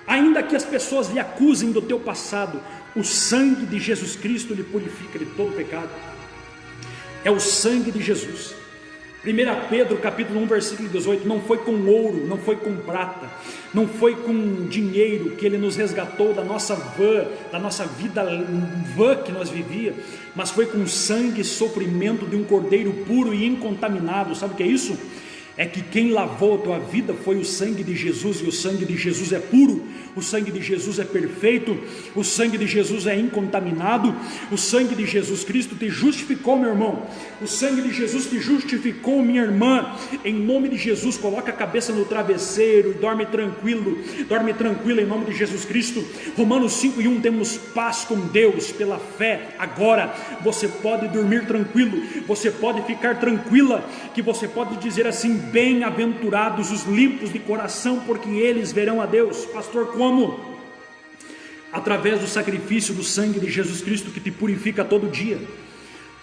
ainda que as pessoas lhe acusem do teu passado, o sangue de Jesus Cristo lhe purifica de todo pecado. É o sangue de Jesus. 1 Pedro capítulo 1, versículo 18, não foi com ouro, não foi com prata, não foi com dinheiro que Ele nos resgatou da nossa vida vã que nós vivíamos, mas foi com sangue e sofrimento de um cordeiro puro e incontaminado. Sabe o que é isso? É que quem lavou a tua vida foi o sangue de Jesus, e o sangue de Jesus é puro, o sangue de Jesus é perfeito, o sangue de Jesus é incontaminado. O sangue de Jesus Cristo te justificou, meu irmão. O sangue de Jesus te justificou, minha irmã. Em nome de Jesus, coloca a cabeça no travesseiro e dorme tranquilo em nome de Jesus Cristo. Romanos 5:1, temos paz com Deus pela fé. Agora você pode dormir tranquilo, você pode ficar tranquila, que você pode dizer assim: bem-aventurados os limpos de coração, porque eles verão a Deus. Pastor, como? Através do sacrifício do sangue de Jesus Cristo, que te purifica todo dia.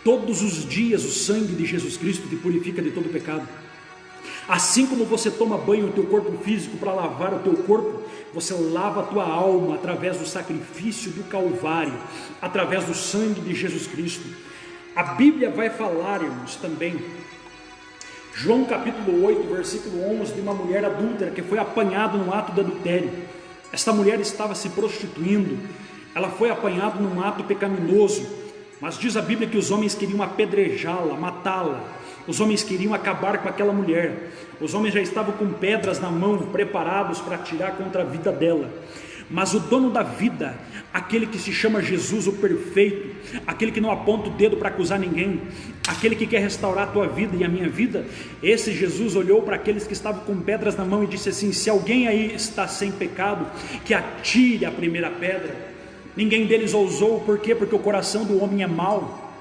Todos os dias o sangue de Jesus Cristo te purifica de todo pecado. Assim como você toma banho no teu corpo físico para lavar o teu corpo, você lava a tua alma através do sacrifício do Calvário, através do sangue de Jesus Cristo. A Bíblia vai falar, irmãos, também, João capítulo 8, versículo 11, de uma mulher adúltera que foi apanhada no ato de adultério. Esta mulher estava se prostituindo, ela foi apanhada num ato pecaminoso, mas diz a Bíblia que os homens queriam apedrejá-la, matá-la. Os homens queriam acabar com aquela mulher. Os homens já estavam com pedras na mão, preparados para atirar contra a vida dela. Mas o dono da vida, aquele que se chama Jesus o perfeito, aquele que não aponta o dedo para acusar ninguém, aquele que quer restaurar a tua vida e a minha vida, esse Jesus olhou para aqueles que estavam com pedras na mão e disse assim: se alguém aí está sem pecado, que atire a primeira pedra. Ninguém deles ousou. Por quê? Porque o coração do homem é mau,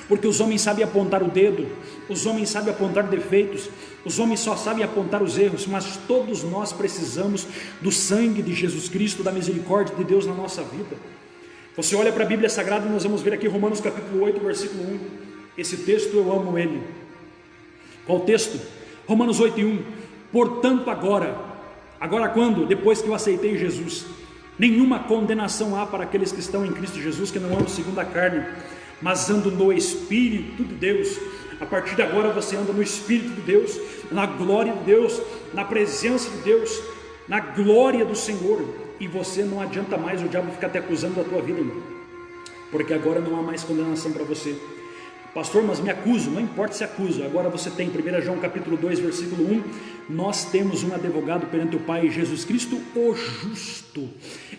porque os homens sabem apontar o dedo, os homens sabem apontar defeitos, os homens só sabem apontar os erros. Mas todos nós precisamos do sangue de Jesus Cristo, da misericórdia de Deus na nossa vida. Você olha para a Bíblia Sagrada e nós vamos ver aqui Romanos capítulo 8, versículo 1. Esse texto eu amo ele. Qual texto? Romanos 8:1. Portanto agora quando? Depois que eu aceitei Jesus, nenhuma condenação há para aqueles que estão em Cristo Jesus, que não andam segundo a carne, mas andam no Espírito de Deus. A partir de agora você anda no Espírito de Deus, na glória de Deus, na presença de Deus, na glória do Senhor. E você não adianta mais o diabo ficar te acusando da tua vida, irmão, porque agora não há mais condenação para você. Pastor, mas me acuso. Não importa se acusa, agora você tem 1 João capítulo 2, versículo 1, nós temos um advogado perante o Pai, Jesus Cristo o justo.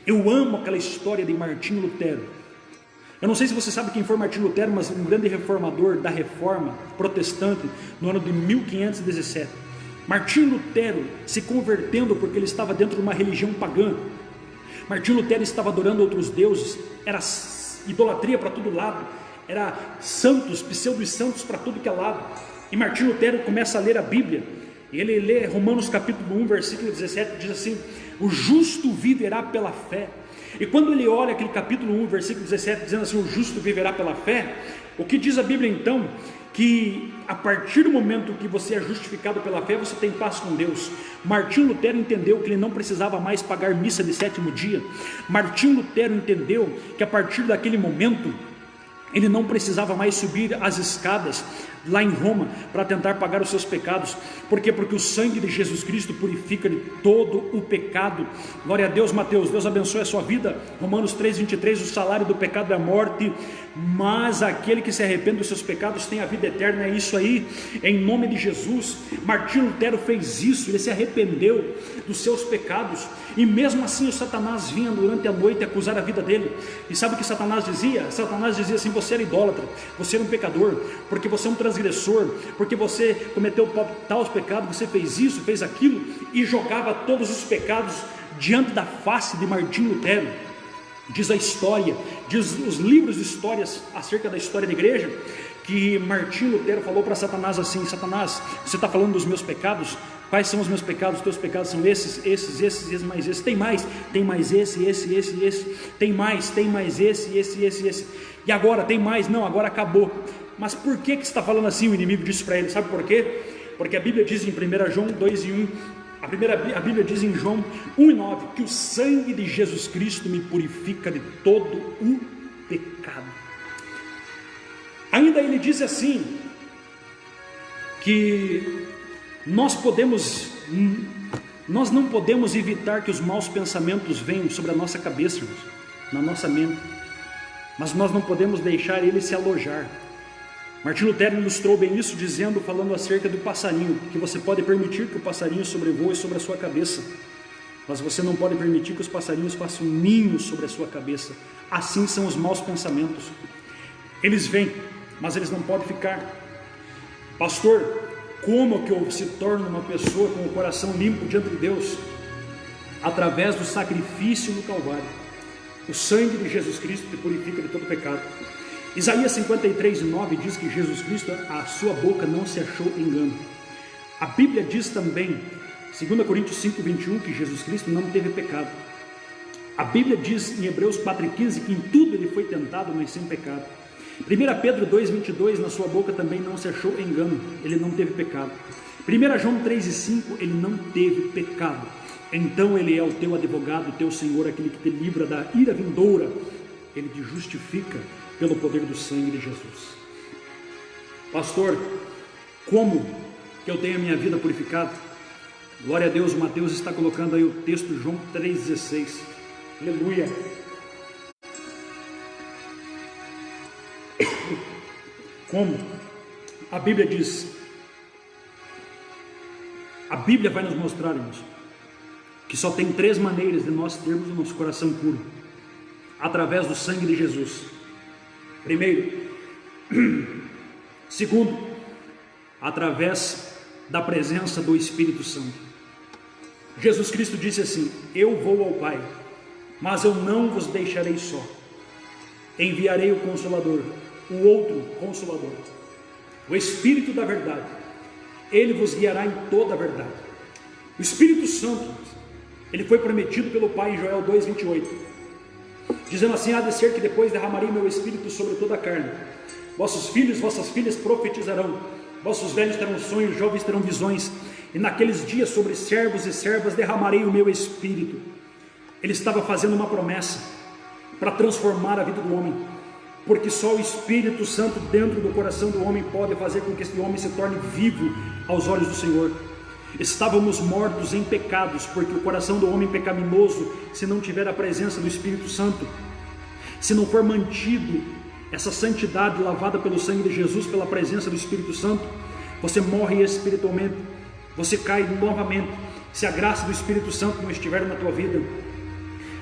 Eu amo aquela história de Martinho Lutero. Eu não sei se você sabe quem foi Martinho Lutero, mas um grande reformador da reforma protestante no ano de 1517. Martinho Lutero se convertendo porque ele estava dentro de uma religião pagã. Martinho Lutero estava adorando outros deuses, era idolatria para todo lado, era santos, pseudos santos para tudo que é lado. E Martinho Lutero começa a ler a Bíblia, e ele lê Romanos capítulo 1, versículo 17, diz assim: o justo viverá pela fé. E quando ele olha aquele capítulo 1, versículo 17, dizendo assim, o justo viverá pela fé, o que diz a Bíblia então? Que a partir do momento que você é justificado pela fé, você tem paz com Deus. Martinho Lutero entendeu que ele não precisava mais pagar missa de sétimo dia. Martinho Lutero entendeu que a partir daquele momento, ele não precisava mais subir as escadas lá em Roma para tentar pagar os seus pecados. Por quê? Porque o sangue de Jesus Cristo purifica de todo o pecado. Glória a Deus. Mateus, Deus abençoe a sua vida. Romanos 3:23, o salário do pecado é a morte, mas aquele que se arrepende dos seus pecados tem a vida eterna. É isso aí, em nome de Jesus. Martinho Lutero fez isso, ele se arrependeu dos seus pecados, e mesmo assim o Satanás vinha durante a noite acusar a vida dele. E sabe o que Satanás dizia? Satanás dizia assim: você era idólatra, você era um pecador, porque você é um transgressor, porque você cometeu tal pecado, você fez isso, fez aquilo, e jogava todos os pecados diante da face de Martinho Lutero. Diz a história, diz os livros de histórias acerca da história da igreja, que Martinho Lutero falou para Satanás assim: Satanás, você está falando dos meus pecados? Quais são os meus pecados? Os teus pecados são esses, mais esses. Tem mais esse. Tem mais esse. E agora tem mais? Não, agora acabou. Mas por que você está falando assim? O inimigo disse para ele, sabe por quê? Porque a Bíblia diz em 1 João 2:1, a Bíblia diz em João 1:9, que o sangue de Jesus Cristo me purifica de todo o pecado. Ainda ele diz assim, que nós não podemos evitar que os maus pensamentos venham sobre a nossa cabeça, irmãos, na nossa mente, mas nós não podemos deixar ele se alojar. Martinho Lutero ilustrou bem isso, falando acerca do passarinho, que você pode permitir que o passarinho sobrevoe sobre a sua cabeça, mas você não pode permitir que os passarinhos façam ninhos sobre a sua cabeça. Assim são os maus pensamentos, eles vêm, mas eles não podem ficar. Pastor, como que eu se torno uma pessoa com o coração limpo diante de Deus? Através do sacrifício no Calvário. O sangue de Jesus Cristo te purifica de todo pecado. Isaías 53:9 diz que Jesus Cristo, a sua boca não se achou engano. A Bíblia diz também, 2 Coríntios 5:21, que Jesus Cristo não teve pecado. A Bíblia diz em Hebreus 4:15 que em tudo ele foi tentado, mas sem pecado. 1 Pedro 2:22, na sua boca também não se achou engano, ele não teve pecado. 1 João 3:5, ele não teve pecado. Então ele é o teu advogado, o teu Senhor, aquele que te livra da ira vindoura, ele te justifica pelo poder do sangue de Jesus. Pastor, como que eu tenho a minha vida purificada? Glória a Deus, o Mateus está colocando aí o texto, João 3,16, aleluia. Como? A Bíblia diz, a Bíblia vai nos mostrar, irmãos, que só tem 3 maneiras de nós termos o nosso coração puro: através do sangue de Jesus, primeiro; segundo, através da presença do Espírito Santo. Jesus Cristo disse assim: eu vou ao Pai, mas eu não vos deixarei só, enviarei o Consolador, o outro Consolador, o Espírito da verdade, ele vos guiará em toda a verdade. O Espírito Santo, ele foi prometido pelo Pai em Joel 2:28, dizendo assim: há de ser que depois derramarei meu Espírito sobre toda a carne, vossos filhos, vossas filhas profetizarão, vossos velhos terão sonhos, jovens terão visões, e naqueles dias sobre servos e servas derramarei o meu Espírito. Ele estava fazendo uma promessa para transformar a vida do homem, porque só o Espírito Santo dentro do coração do homem pode fazer com que esse homem se torne vivo aos olhos do Senhor. Estávamos mortos em pecados, porque o coração do homem pecaminoso, se não tiver a presença do Espírito Santo, se não for mantido essa santidade lavada pelo sangue de Jesus, pela presença do Espírito Santo, você morre espiritualmente, você cai novamente, se a graça do Espírito Santo não estiver na tua vida.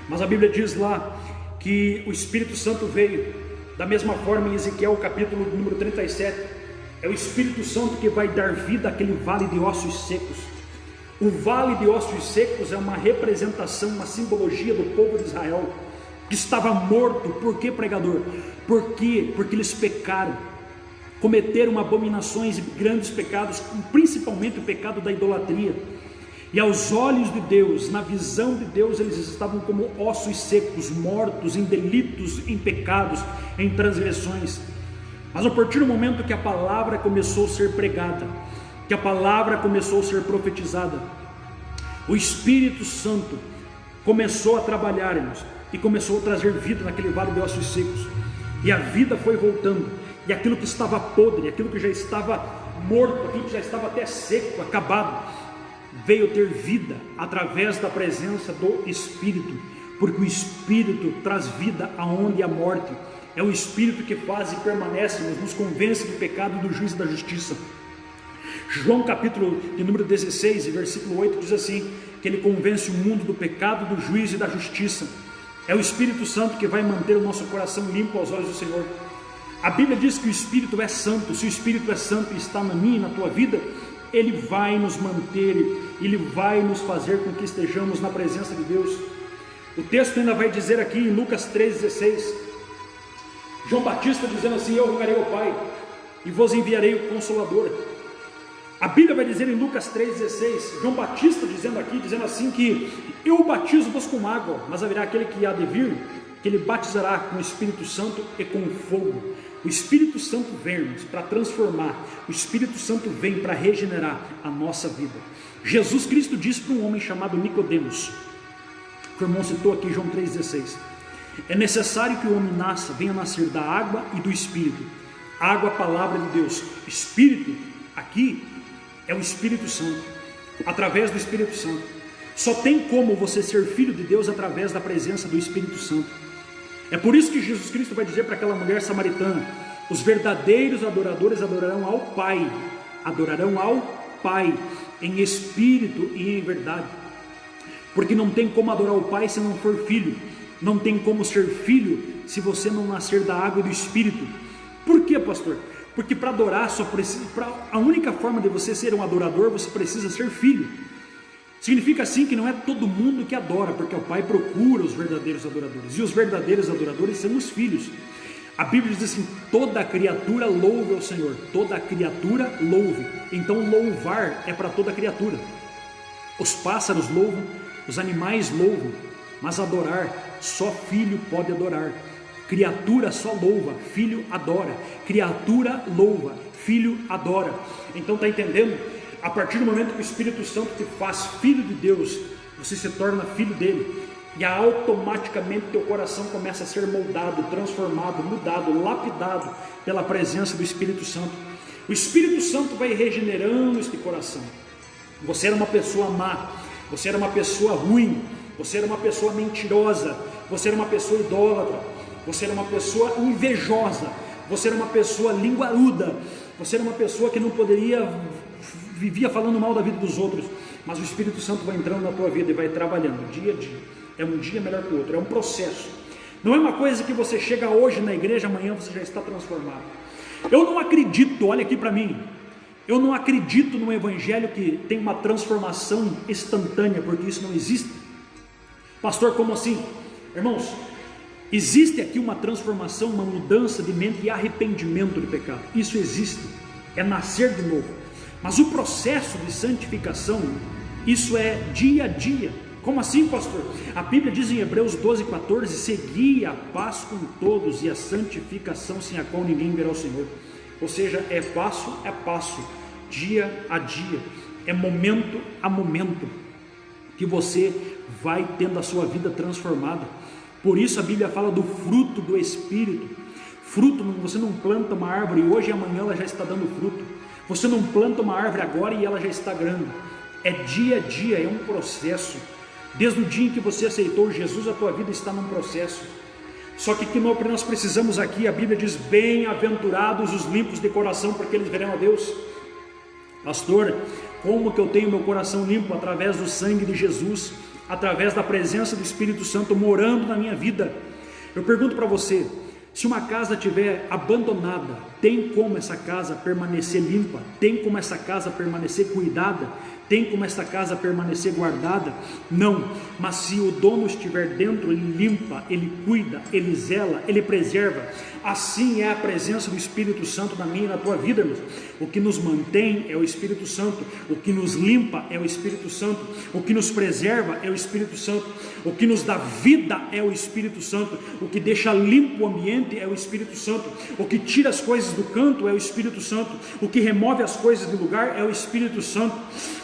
Mas a Bíblia diz lá que o Espírito Santo veio da mesma forma em Ezequiel capítulo número 37, é o Espírito Santo que vai dar vida àquele vale de ossos secos. O vale de ossos secos é uma representação, uma simbologia do povo de Israel, que estava morto. Por que, pregador? Por quê? Porque eles pecaram, cometeram abominações e grandes pecados, principalmente o pecado da idolatria. E aos olhos de Deus, na visão de Deus, eles estavam como ossos secos, mortos em delitos, em pecados, em transgressões. Mas a partir do momento que a palavra começou a ser pregada, que a palavra começou a ser profetizada, o Espírito Santo começou a trabalhar, irmãos, e começou a trazer vida naquele vale de ossos secos, e a vida foi voltando, e aquilo que estava podre, aquilo que já estava morto, aquilo que já estava até seco, acabado, veio ter vida através da presença do Espírito, porque o Espírito traz vida aonde há morte. É o Espírito que faz e permanece, nos convence do pecado, do juízo e da justiça. João capítulo de número 16, versículo 8 diz assim, que ele convence o mundo do pecado, do juízo e da justiça. É o Espírito Santo que vai manter o nosso coração limpo aos olhos do Senhor. A Bíblia diz que o Espírito é santo. Se o Espírito é santo e está na minha e na tua vida, ele vai nos manter, ele vai nos fazer com que estejamos na presença de Deus. O texto ainda vai dizer aqui em Lucas 3,16, João Batista dizendo assim: eu rogarei ao Pai e vos enviarei o Consolador. A Bíblia vai dizer em Lucas 3,16, João Batista dizendo aqui, dizendo assim que eu batizo-vos com água, mas haverá aquele que há de vir, que ele batizará com o Espírito Santo e com fogo. O Espírito Santo vem para transformar, o Espírito Santo vem para regenerar a nossa vida. Jesus Cristo disse para um homem chamado Nicodemos, que o irmão citou aqui, João 3,16, é necessário que o homem nasça, venha nascer da água e do Espírito. Água, a palavra de Deus. Espírito, aqui, é o Espírito Santo, através do Espírito Santo. Só tem como você ser filho de Deus através da presença do Espírito Santo. É por isso que Jesus Cristo vai dizer para aquela mulher samaritana: os verdadeiros adoradores adorarão ao Pai, em espírito e em verdade. Porque não tem como adorar o Pai se não for filho, não tem como ser filho se você não nascer da água e do Espírito. Por quê, pastor? Porque para adorar, a única forma de você ser um adorador, você precisa ser filho. Significa assim que não é todo mundo que adora, porque o Pai procura os verdadeiros adoradores, e os verdadeiros adoradores são os filhos. A Bíblia diz assim: toda criatura louve ao Senhor, toda criatura louve. Então louvar é para toda criatura. Os pássaros louvam, os animais louvam, mas adorar, só filho pode adorar. Criatura só louva, filho adora. Criatura louva, filho adora. Então está entendendo? A partir do momento que o Espírito Santo te faz filho de Deus, você se torna filho dele, e automaticamente teu coração começa a ser moldado, transformado, mudado, lapidado pela presença do Espírito Santo. O Espírito Santo vai regenerando este coração. Você era uma pessoa má, você era uma pessoa ruim, você era uma pessoa mentirosa, você era uma pessoa idólatra, você era uma pessoa invejosa, você era uma pessoa linguaruda, você era uma pessoa que não vivia falando mal da vida dos outros, mas o Espírito Santo vai entrando na tua vida e vai trabalhando dia a dia. É um dia melhor que o outro, é um processo. Não é uma coisa que você chega hoje na igreja, amanhã você já está transformado. Eu não acredito, olha aqui para mim, eu não acredito num evangelho que tem uma transformação instantânea, porque isso não existe. Pastor, como assim? Irmãos, existe aqui uma transformação, uma mudança de mente e arrependimento do pecado. Isso existe, é nascer de novo. Mas o processo de santificação, isso é dia a dia. Como assim, pastor? A Bíblia diz em Hebreus 12,14: segui a paz com todos e a santificação, sem a qual ninguém verá o Senhor. Ou seja, é passo a passo, dia a dia, é momento a momento que você vai tendo a sua vida transformada. Por isso a Bíblia fala do fruto do Espírito. Fruto, você não planta uma árvore hoje e amanhã ela já está dando fruto. Você não planta uma árvore agora e ela já está grande. É dia a dia, é um processo. Desde o dia em que você aceitou Jesus, a tua vida está num processo. Só que nós precisamos aqui, a Bíblia diz: bem-aventurados os limpos de coração, porque eles verão a Deus. Pastor, como que eu tenho meu coração limpo? Através do sangue de Jesus, através da presença do Espírito Santo morando na minha vida. Eu pergunto para você: se uma casa estiver abandonada, tem como essa casa permanecer limpa? Tem como essa casa permanecer cuidada? Tem como esta casa permanecer guardada? Não, mas se o dono estiver dentro, ele limpa, ele cuida, ele zela, ele preserva. Assim é a presença do Espírito Santo na minha e na tua vida, irmãos. O que nos mantém é o Espírito Santo, o que nos limpa é o Espírito Santo, o que nos preserva é o Espírito Santo, o que nos dá vida é o Espírito Santo, o que deixa limpo o ambiente é o Espírito Santo, o que tira as coisas do canto é o Espírito Santo, o que remove as coisas do lugar é o Espírito Santo.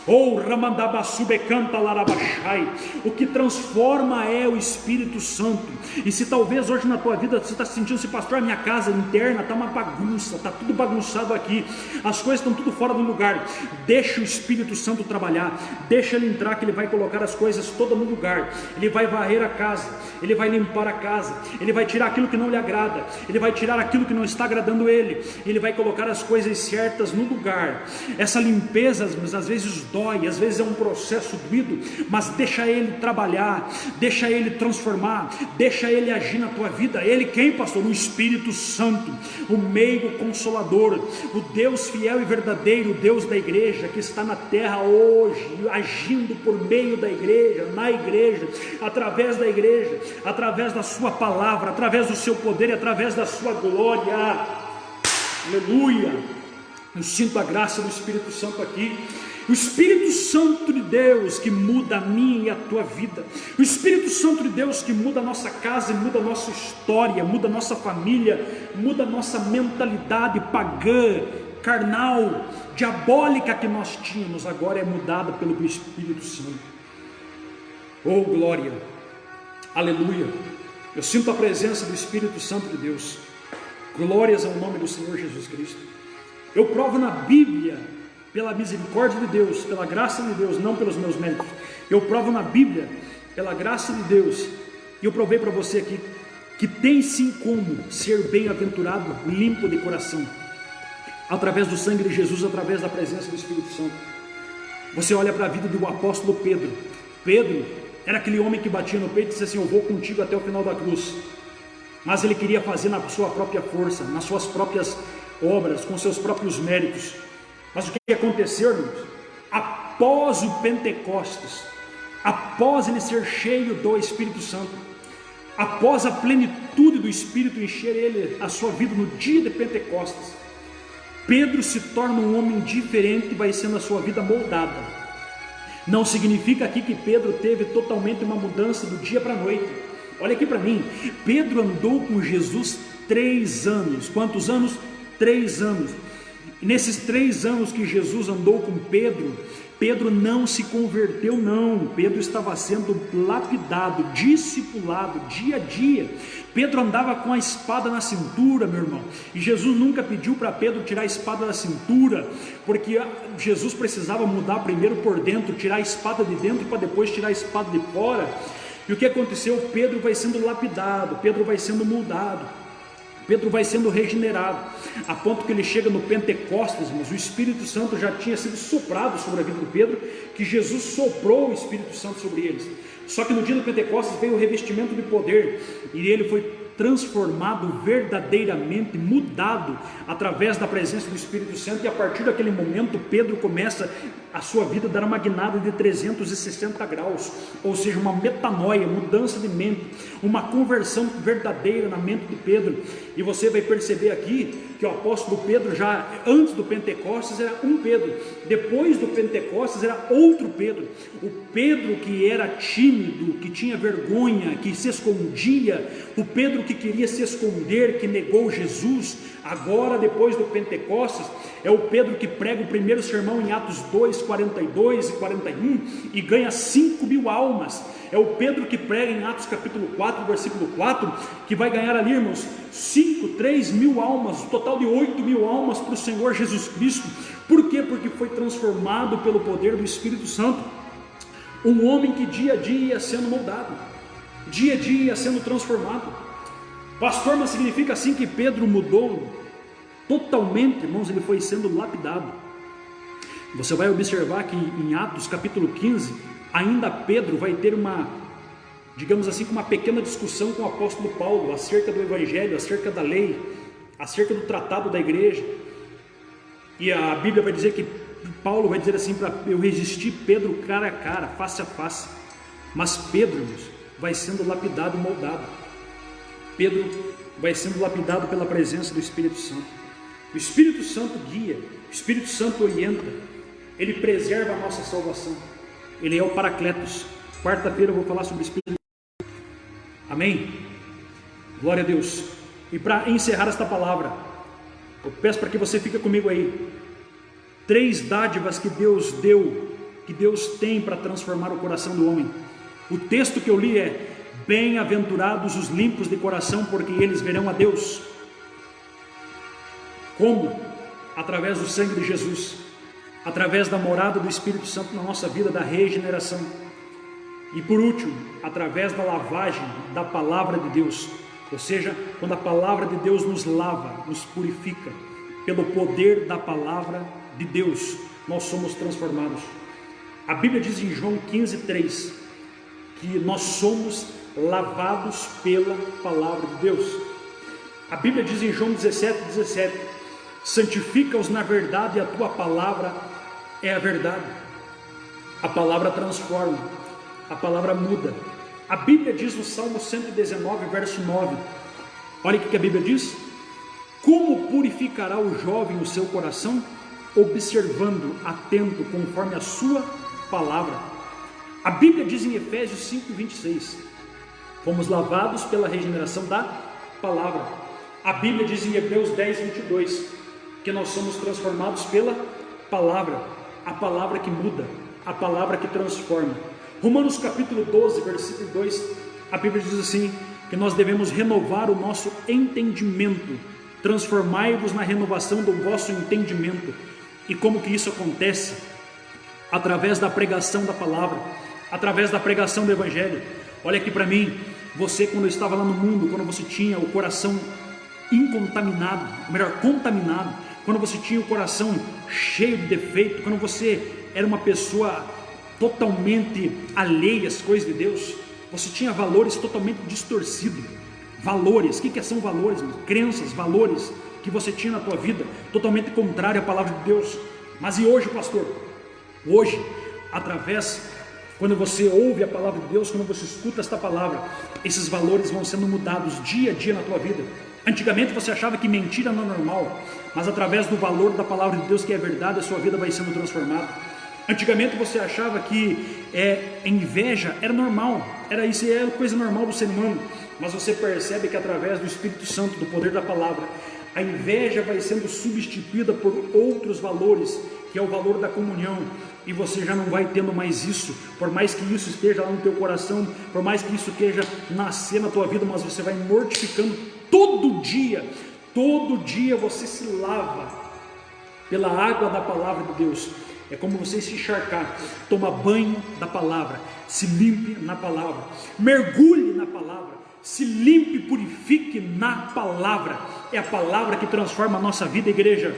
Oh, Ramandabasubecanta Larabachai, o que transforma é o Espírito Santo. E se talvez hoje na tua vida você está sentindo assim, pastor, a minha casa interna está uma bagunça, está tudo bagunçado aqui, as coisas estão tudo fora do lugar, deixa o Espírito Santo trabalhar, deixa ele entrar, que ele vai colocar as coisas todas no lugar, ele vai varrer a casa, ele vai limpar a casa, ele vai tirar aquilo que não lhe agrada, ele vai tirar aquilo que não está agradando ele, ele vai colocar as coisas certas no lugar. Essa limpeza às vezes dói, às vezes é um processo doído, mas deixa ele trabalhar, deixa ele transformar, deixa ele agir na tua vida. Ele quem, pastor? O Espírito Santo, o meigo consolador, o Deus fiel e verdadeiro, o Deus da igreja, que está na terra hoje, agindo por meio da igreja, na igreja, através da igreja, através da sua palavra, através do seu poder e através da sua glória. Aleluia! Eu sinto a graça do Espírito Santo aqui. O Espírito Santo de Deus que muda a minha e a tua vida, o Espírito Santo de Deus que muda a nossa casa, muda a nossa história, muda a nossa família, muda a nossa mentalidade pagã, carnal, diabólica que nós tínhamos, agora é mudada pelo Espírito Santo. Oh glória, aleluia, eu sinto a presença do Espírito Santo de Deus. Glórias ao nome do Senhor Jesus Cristo. Eu provo na Bíblia, pela misericórdia de Deus, pela graça de Deus, não pelos meus méritos. Eu provo na Bíblia, pela graça de Deus, e eu provei para você aqui, que tem sim como ser bem-aventurado, limpo de coração, através do sangue de Jesus, através da presença do Espírito Santo. Você olha para a vida do apóstolo Pedro. Pedro era aquele homem que batia no peito e disse assim: eu vou contigo até o final da cruz. Mas ele queria fazer na sua própria força, nas suas próprias obras, com seus próprios méritos. Mas o que aconteceu, irmãos? Após o Pentecostes, após ele ser cheio do Espírito Santo, após a plenitude do Espírito encher ele, a sua vida no dia de Pentecostes, Pedro se torna um homem diferente e vai sendo a sua vida moldada. Não significa aqui que Pedro teve totalmente uma mudança do dia para a noite. Olha aqui para mim, Pedro andou com Jesus 3 anos. Quantos anos? 3 anos. E nesses 3 anos que Jesus andou com Pedro, Pedro não se converteu não, Pedro estava sendo lapidado, discipulado, dia a dia. Pedro andava com a espada na cintura, meu irmão, e Jesus nunca pediu para Pedro tirar a espada da cintura, porque Jesus precisava mudar primeiro por dentro, tirar a espada de dentro para depois tirar a espada de fora. E o que aconteceu? Pedro vai sendo lapidado, Pedro vai sendo moldado, Pedro vai sendo regenerado, a ponto que ele chega no Pentecostes, mas o Espírito Santo já tinha sido soprado sobre a vida de Pedro, que Jesus soprou o Espírito Santo sobre eles. Só que no dia do Pentecostes veio o revestimento de poder, e ele foi transformado verdadeiramente, mudado através da presença do Espírito Santo, e a partir daquele momento Pedro começa a sua vida a dar uma guinada de 360 graus, ou seja, uma metanoia, mudança de mente, uma conversão verdadeira na mente de Pedro. E você vai perceber aqui que o apóstolo Pedro, já antes do Pentecostes era um Pedro, depois do Pentecostes era outro Pedro. O Pedro que era tímido, que tinha vergonha, que se escondia, o Pedro que queria se esconder, que negou Jesus, agora depois do Pentecostes é o Pedro que prega o primeiro sermão em Atos 2, 42 e 41 e ganha 5.000 almas. É o Pedro que prega em Atos capítulo 4, versículo 4, que vai ganhar ali, irmãos, 3.000 almas, um total de 8.000 almas para o Senhor Jesus Cristo. Por quê? Porque foi transformado pelo poder do Espírito Santo. Um homem que dia a dia ia sendo moldado, dia a dia ia sendo transformado. Pastor, mas significa assim que Pedro mudou totalmente? Irmãos, ele foi sendo lapidado. Você vai observar que em Atos capítulo 15, ainda Pedro vai ter uma, digamos assim, uma pequena discussão com o apóstolo Paulo, acerca do evangelho, acerca da lei, acerca do tratado da igreja. E a Bíblia vai dizer que Paulo vai dizer assim, para eu resistir Pedro cara a cara, face a face. Mas Pedro, irmãos, vai sendo lapidado e moldado. Pedro vai sendo lapidado pela presença do Espírito Santo. O Espírito Santo guia, o Espírito Santo orienta, ele preserva a nossa salvação. Ele é o Paracletos. Quarta-feira eu vou falar sobre o Espírito Santo. Amém? Glória a Deus. E para encerrar esta palavra, eu peço para que você fique comigo aí. 3 dádivas que Deus deu, que Deus tem para transformar o coração do homem. O texto que eu li é: bem-aventurados os limpos de coração, porque eles verão a Deus. Como? Através do sangue de Jesus, através da morada do Espírito Santo na nossa vida, da regeneração. E por último, através da lavagem da palavra de Deus. Ou seja, quando a palavra de Deus nos lava, nos purifica, pelo poder da palavra de Deus, nós somos transformados. A Bíblia diz em João 15:3 que nós somos lavados pela palavra de Deus. A Bíblia diz em João 17:17: santifica-os na verdade, e a tua palavra é a verdade. A palavra transforma, a palavra muda. A Bíblia diz no Salmo 119, verso 9, olha o que a Bíblia diz: como purificará o jovem o seu coração? Observando, atento, conforme a sua palavra. A Bíblia diz em Efésios 5:26, fomos lavados pela regeneração da palavra. A Bíblia diz em Hebreus 10:22, que nós somos transformados pela palavra, a palavra que muda, a palavra que transforma. Romanos capítulo 12, versículo 2, a Bíblia diz assim, que nós devemos renovar o nosso entendimento, transformai-vos na renovação do vosso entendimento. E como que isso acontece? Através da pregação da palavra, através da pregação do Evangelho. Olha aqui para mim, você quando estava lá no mundo, quando você tinha o coração incontaminado, melhor, contaminado, quando você tinha o coração cheio de defeito, quando você era uma pessoa totalmente alheia às coisas de Deus, você tinha valores totalmente distorcidos. Valores, o que são valores? Crenças, valores que você tinha na tua vida, totalmente contrário à palavra de Deus. Mas e hoje, pastor? Hoje, quando você ouve a palavra de Deus, quando você escuta esta palavra, esses valores vão sendo mudados dia a dia na tua vida. Antigamente você achava que mentira não é normal, mas através do valor da palavra de Deus, que é verdade, a sua vida vai sendo transformada. Antigamente você achava que inveja era normal, isso é coisa normal do ser humano, mas você percebe que através do Espírito Santo, do poder da palavra, a inveja vai sendo substituída por outros valores, que é o valor da comunhão, e você já não vai tendo mais isso, por mais que isso esteja lá no teu coração, por mais que isso esteja nascer na tua vida, mas você vai mortificando todo dia você se lava pela água da palavra de Deus. É como você se encharcar, toma banho da palavra, se limpe na palavra, mergulhe na palavra, se limpe, purifique na palavra. É a palavra que transforma a nossa vida, igreja.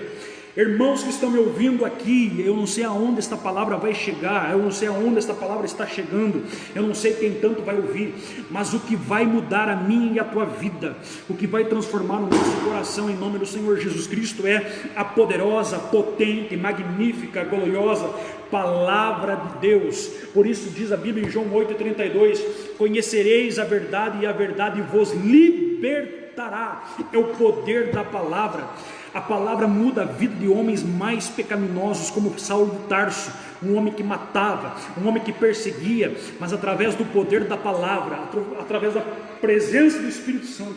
Irmãos que estão me ouvindo aqui, eu não sei aonde esta palavra vai chegar, eu não sei aonde esta palavra está chegando, eu não sei quem tanto vai ouvir, mas o que vai mudar a minha e a tua vida, o que vai transformar o nosso coração em nome do Senhor Jesus Cristo é a poderosa, potente, magnífica, gloriosa palavra de Deus. Por isso diz a Bíblia em João 8,32: conhecereis a verdade e a verdade vos libertará. É o poder da palavra. A palavra muda a vida de homens mais pecaminosos, como Saulo de Tarso, um homem que matava, um homem que perseguia, mas através do poder da palavra, através da presença do Espírito Santo,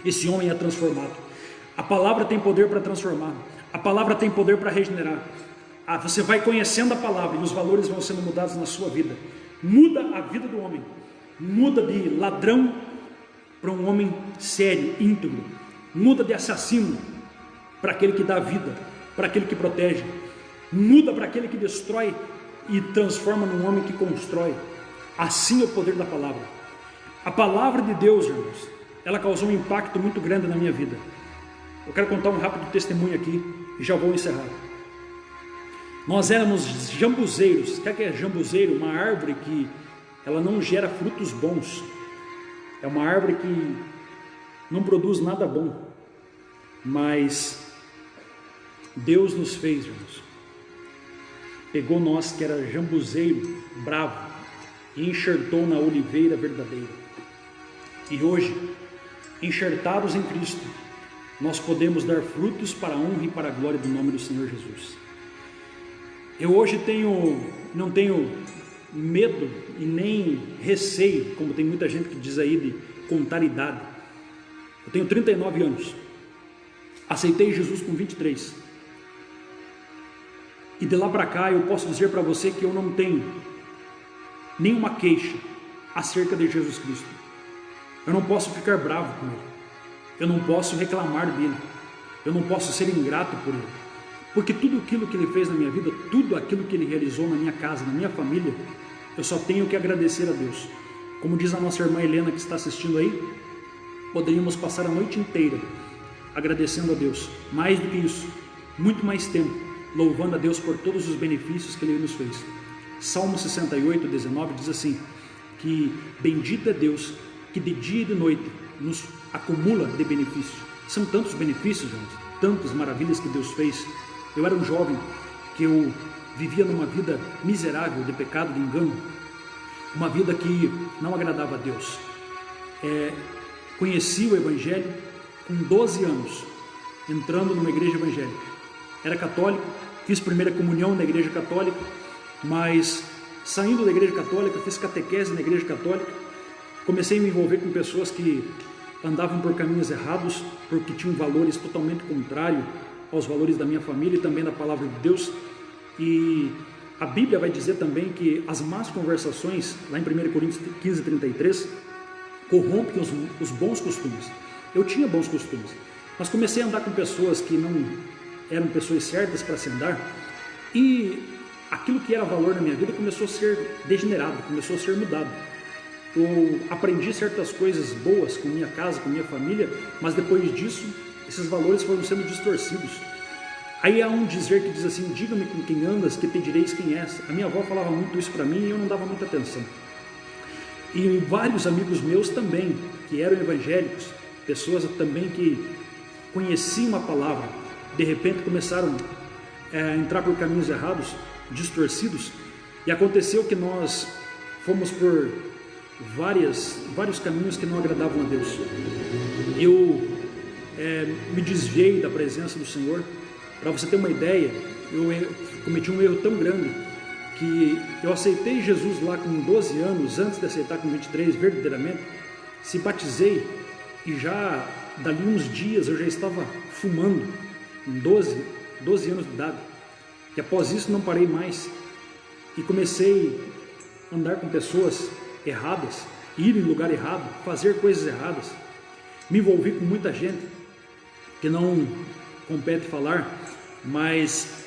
esse homem é transformado. A palavra tem poder para transformar, a palavra tem poder para regenerar. Você vai conhecendo a palavra e os valores vão sendo mudados na sua vida. Muda a vida do homem, muda de ladrão para um homem sério, íntegro, muda de assassino para aquele que dá vida, para aquele que protege, muda para aquele que destrói e transforma num homem que constrói. Assim é o poder da palavra. A palavra de Deus, irmãos, ela causou um impacto muito grande na minha vida. Eu quero contar um rápido testemunho aqui e já vou encerrar. Nós éramos jambuzeiros. O que é jambuzeiro? Uma árvore que ela não gera frutos bons. É uma árvore que não produz nada bom. Mas Deus nos fez, irmãos. pegou nós que era jambuzeiro, bravo, e enxertou na oliveira verdadeira. E hoje, enxertados em Cristo, nós podemos dar frutos para a honra e para a glória do nome do Senhor Jesus. Eu hoje não tenho medo e nem receio, como tem muita gente que diz aí, de contar idade. Eu tenho 39 anos, aceitei Jesus com 23, e de lá para cá eu posso dizer para você que eu não tenho nenhuma queixa acerca de Jesus Cristo. Eu não posso ficar bravo com Ele, eu não posso reclamar dele, eu não posso ser ingrato por Ele, porque tudo aquilo que Ele fez na minha vida, tudo aquilo que Ele realizou na minha casa, na minha família, eu só tenho que agradecer a Deus. Como diz a nossa irmã Helena que está assistindo aí, poderíamos passar a noite inteira agradecendo a Deus, mais do que isso, muito mais tempo, louvando a Deus por todos os benefícios que Ele nos fez. Salmo 68, 19 diz assim, que bendito é Deus que de dia e de noite nos acumula de benefícios. São tantos benefícios, gente, tantas maravilhas que Deus fez. Eu era um jovem que eu vivia numa vida miserável de pecado, de engano, uma vida que não agradava a Deus. Conheci o Evangelho com 12 anos, entrando numa igreja evangélica. Era católico, fiz primeira comunhão na igreja católica, mas saindo da igreja católica, fiz catequese na igreja católica, comecei a me envolver com pessoas que andavam por caminhos errados, porque tinham valores totalmente contrários aos valores da minha família e também da palavra de Deus. E a Bíblia vai dizer também que as más conversações, lá em 1 Coríntios 15, 33, corrompem os bons costumes. Eu tinha bons costumes, mas comecei a andar com pessoas que não eram pessoas certas para se andar, e aquilo que era valor na minha vida começou a ser degenerado, começou a ser mudado. Eu aprendi certas coisas boas com minha casa, com minha família, mas depois disso, esses valores foram sendo distorcidos. Aí há um dizer que diz assim, diga-me com quem andas, que te direis quem és. A minha avó falava muito isso para mim e eu não dava muita atenção. E vários amigos meus também, que eram evangélicos, pessoas também que conheciam a palavra, de repente começaram a entrar por caminhos errados, distorcidos, e aconteceu que nós fomos por vários caminhos que não agradavam a Deus. Eu me desviei da presença do Senhor. Para você ter uma ideia, eu cometi um erro tão grande que eu aceitei Jesus lá com 12 anos, antes de aceitar com 23 verdadeiramente, se batizei e já dali uns dias eu já estava fumando, com 12 anos de idade, e após isso não parei mais, e comecei a andar com pessoas erradas, ir em lugar errado, fazer coisas erradas, me envolvi com muita gente que não compete falar, mas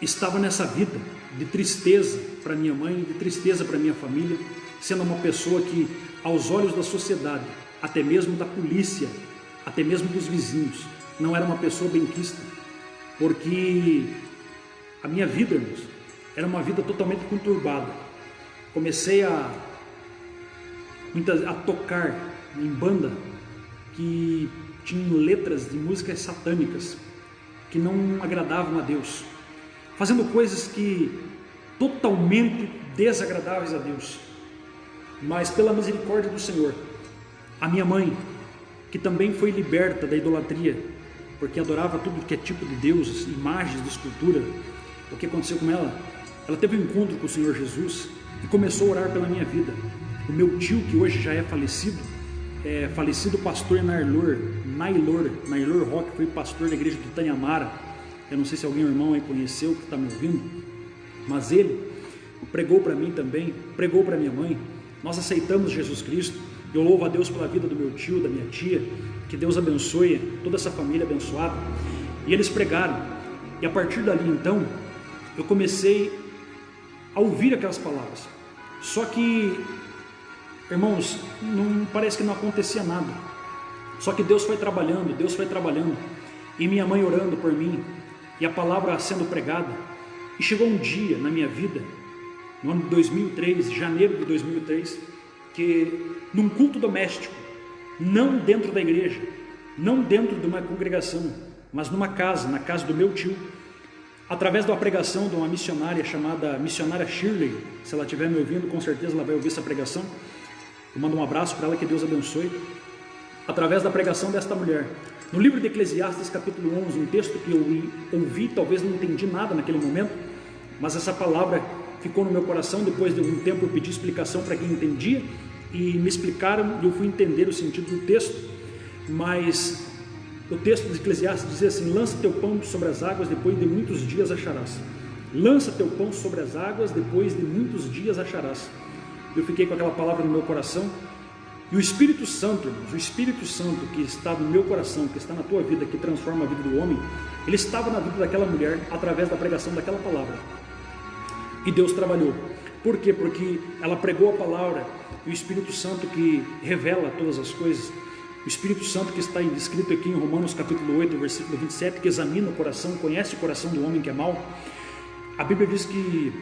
estava nessa vida de tristeza para minha mãe, de tristeza para minha família, sendo uma pessoa que, aos olhos da sociedade, até mesmo da polícia, até mesmo dos vizinhos, não era uma pessoa benquista, porque a minha vida, irmãos, era uma vida totalmente conturbada. Comecei a tocar em banda que tinham letras de músicas satânicas que não agradavam a Deus, fazendo coisas que totalmente desagradáveis a Deus. Mas pela misericórdia do Senhor, a minha mãe, que também foi liberta da idolatria, porque adorava tudo que é tipo de deuses, imagens de escultura, o que aconteceu com ela? Ela teve um encontro com o Senhor Jesus e começou a orar pela minha vida. O meu tio, que hoje já é falecido pastor Nailor Roque, foi pastor da igreja do Tanhamara. Eu não sei se alguém, irmão aí conheceu, que está me ouvindo, mas ele pregou para mim também, pregou para minha mãe. Nós aceitamos Jesus Cristo. Eu louvo a Deus pela vida do meu tio, da minha tia, que Deus abençoe toda essa família abençoada. E eles pregaram, e a partir dali então, eu comecei a ouvir aquelas palavras. Só que, irmãos, não parece que não acontecia nada. Só que Deus foi trabalhando, e minha mãe orando por mim, e a palavra sendo pregada. E chegou um dia na minha vida, no ano de 2003, janeiro de 2003, que num culto doméstico, não dentro da igreja, não dentro de uma congregação, mas numa casa, na casa do meu tio, através da pregação de uma missionária chamada missionária Shirley. Se ela estiver me ouvindo, com certeza ela vai ouvir essa pregação. Eu mando um abraço para ela, que Deus abençoe. Através da pregação desta mulher, no livro de Eclesiastes capítulo 11, um texto que eu ouvi, talvez não entendi nada naquele momento, mas essa palavra ficou no meu coração. Depois de um tempo eu pedi explicação para quem entendia, e me explicaram, e eu fui entender o sentido do texto. Mas o texto de Eclesiastes dizia assim: lança teu pão sobre as águas, depois de muitos dias acharás. Lança teu pão sobre as águas, depois de muitos dias acharás. Eu fiquei com aquela palavra no meu coração. E o Espírito Santo, irmãos, o Espírito Santo que está no meu coração, que está na tua vida, que transforma a vida do homem, ele estava na vida daquela mulher através da pregação daquela palavra. E Deus trabalhou. Por quê? Porque ela pregou a palavra, e o Espírito Santo que revela todas as coisas, o Espírito Santo que está escrito aqui em Romanos capítulo 8, versículo 27, que examina o coração, conhece o coração do homem que é mau. A Bíblia diz que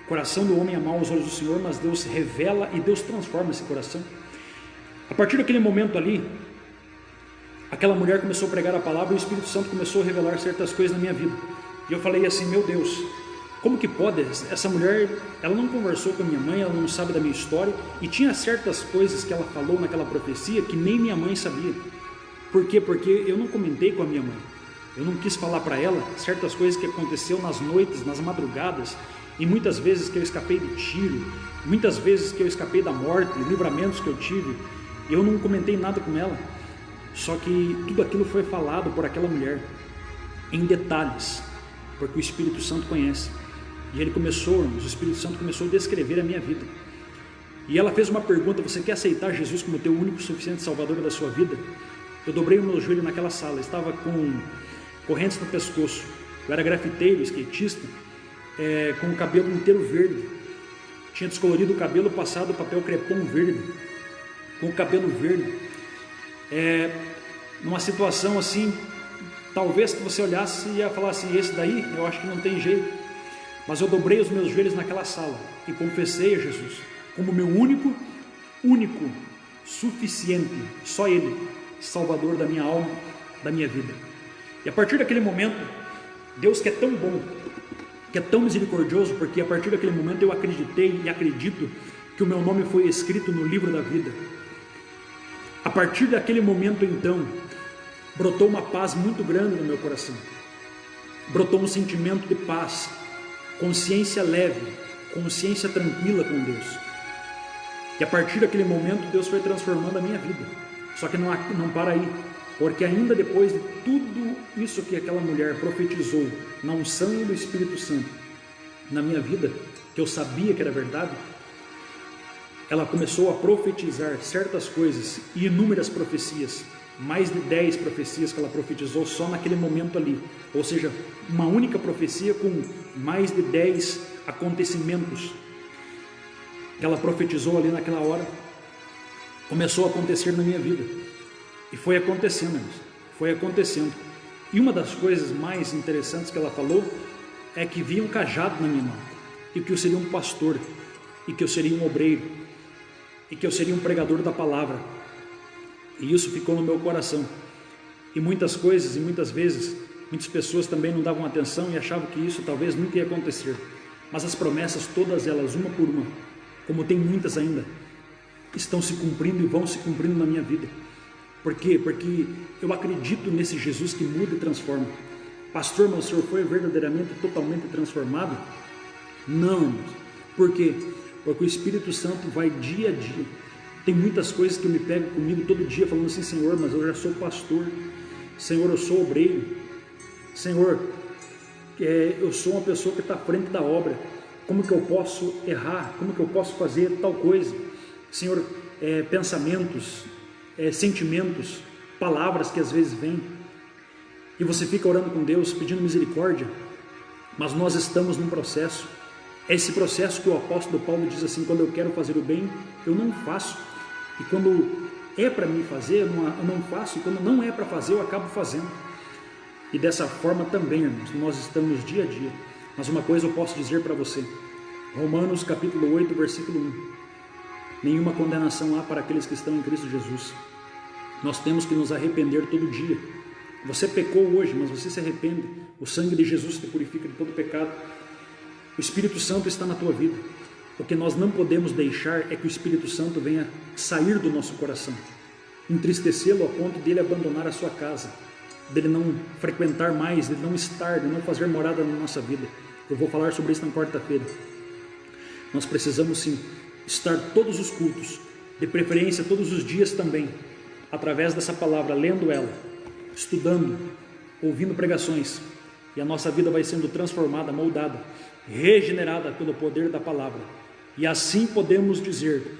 o coração do homem é mau aos olhos do Senhor, mas Deus revela e Deus transforma esse coração. A partir daquele momento ali, aquela mulher começou a pregar a palavra, e o Espírito Santo começou a revelar certas coisas na minha vida. E eu falei assim: meu Deus, como que pode? Essa mulher, ela não conversou com a minha mãe, ela não sabe da minha história, e tinha certas coisas que ela falou naquela profecia que nem minha mãe sabia. Por quê? Porque eu não comentei com a minha mãe, eu não quis falar para ela certas coisas que aconteceu nas noites, nas madrugadas, e muitas vezes que eu escapei de tiro, muitas vezes que eu escapei da morte, livramentos que eu tive. Eu não comentei nada com ela, só que tudo aquilo foi falado por aquela mulher, em detalhes, porque o Espírito Santo conhece. E ele começou, o Espírito Santo começou a descrever a minha vida. E ela fez uma pergunta: você quer aceitar Jesus como teu único e suficiente Salvador da sua vida? Eu dobrei o meu joelho naquela sala, estava com correntes no pescoço, eu era grafiteiro, skatista, com o cabelo inteiro verde, tinha descolorido o cabelo, passado papel crepom verde, com o cabelo verde, numa situação assim, talvez que você olhasse e ia falar assim: esse daí, eu acho que não tem jeito. Mas eu dobrei os meus joelhos naquela sala e confessei a Jesus como meu único, suficiente, só Ele, Salvador da minha alma, da minha vida. E a partir daquele momento, Deus, que é tão bom, que é tão misericordioso, porque a partir daquele momento eu acreditei e acredito que o meu nome foi escrito no livro da vida. A partir daquele momento, então, brotou uma paz muito grande no meu coração, brotou um sentimento de paz, consciência leve, consciência tranquila com Deus. E a partir daquele momento, Deus foi transformando a minha vida. Só que não para aí, porque ainda depois de tudo isso que aquela mulher profetizou, na unção do Espírito Santo, na minha vida, que eu sabia que era verdade, ela começou a profetizar certas coisas, e inúmeras profecias, mais de 10 profecias que ela profetizou só naquele momento ali, ou seja, uma única profecia com mais de 10 acontecimentos que ela profetizou ali naquela hora, começou a acontecer na minha vida, e foi acontecendo, irmãos, foi acontecendo. E uma das coisas mais interessantes que ela falou é que via um cajado na minha mão, e que eu seria um pastor, e que eu seria um obreiro, e que eu seria um pregador da palavra. E isso ficou no meu coração. E muitas coisas, e muitas vezes, muitas pessoas também não davam atenção e achavam que isso talvez nunca ia acontecer. Mas as promessas, todas elas, uma por uma, como tem muitas ainda, estão se cumprindo e vão se cumprindo na minha vida. Por quê? Porque eu acredito nesse Jesus que muda e transforma. Pastor, mas o senhor foi verdadeiramente, totalmente transformado? Não, irmãos. Por quê? Porque o Espírito Santo vai dia a dia. Tem muitas coisas que eu me pego comigo todo dia, falando assim: Senhor, mas eu já sou pastor, Senhor, eu sou obreiro, Senhor, eu sou uma pessoa que está à frente da obra, como que eu posso errar, como que eu posso fazer tal coisa? Senhor, pensamentos, sentimentos, palavras que às vezes vêm, e você fica orando com Deus, pedindo misericórdia, mas nós estamos num processo. É esse processo que o apóstolo Paulo diz assim: quando eu quero fazer o bem, eu não faço, e quando é para mim fazer, eu não faço, e quando não é para fazer, eu acabo fazendo. E dessa forma também, irmãos, nós estamos dia a dia. Mas uma coisa eu posso dizer para você, Romanos capítulo 8, versículo 1, nenhuma condenação há para aqueles que estão em Cristo Jesus. Nós temos que nos arrepender todo dia, Você pecou hoje, mas você se arrepende. O sangue de Jesus te purifica de todo pecado. O Espírito Santo está na tua vida. O que nós não podemos deixar é que o Espírito Santo venha sair do nosso coração, entristecê-lo a ponto de ele abandonar a sua casa, dele não frequentar mais, de não estar, de não fazer morada na nossa vida. Eu vou falar sobre isso na quarta-feira. Nós precisamos sim estar todos os cultos, de preferência todos os dias também, através dessa palavra, lendo ela, estudando, ouvindo pregações, e a nossa vida vai sendo transformada, moldada, regenerada pelo poder da palavra. E assim podemos dizer,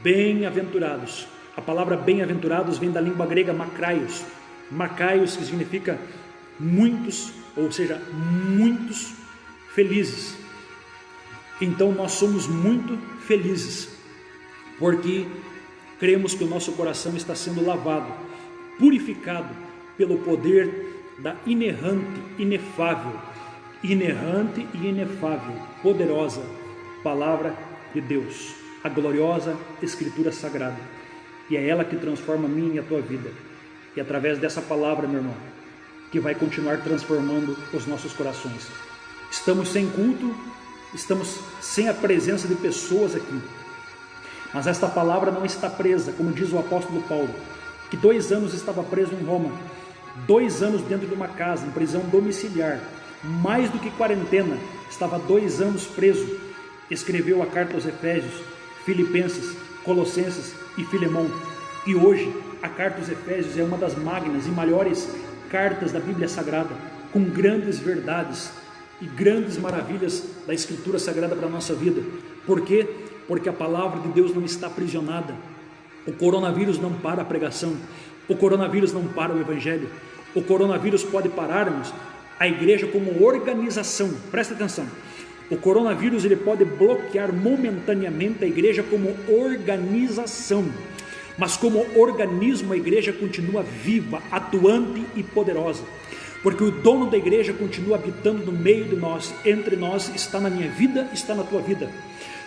bem-aventurados. A palavra bem-aventurados vem da língua grega makarios, makarios, que significa muitos, ou seja, muitos felizes. Então nós somos muito felizes, porque cremos que o nosso coração está sendo lavado, purificado pelo poder da inerrante e inefável, poderosa palavra de Deus, a gloriosa Escritura Sagrada. E é ela que transforma a minha e a tua vida. E através dessa palavra, meu irmão, que vai continuar transformando os nossos corações. Estamos sem culto, estamos sem a presença de pessoas aqui. Mas esta palavra não está presa, como diz o apóstolo Paulo, que 2 anos estava preso em Roma, 2 anos dentro de uma casa, em prisão domiciliar, mais do que quarentena, estava 2 anos preso. Escreveu a carta aos Efésios, Filipenses, Colossenses e Filemão. E hoje a carta aos Efésios é uma das magnas e maiores cartas da Bíblia Sagrada, com grandes verdades e grandes maravilhas da Escritura Sagrada para a nossa vida. Por quê? Porque a palavra de Deus não está aprisionada. O coronavírus não para a pregação, o coronavírus não para o Evangelho, o coronavírus pode pararmos a igreja como organização. Presta atenção, o coronavírus ele pode bloquear momentaneamente a igreja como organização, mas como organismo a igreja continua viva, atuante e poderosa, porque o dono da igreja continua habitando no meio de nós, entre nós, está na minha vida, está na tua vida.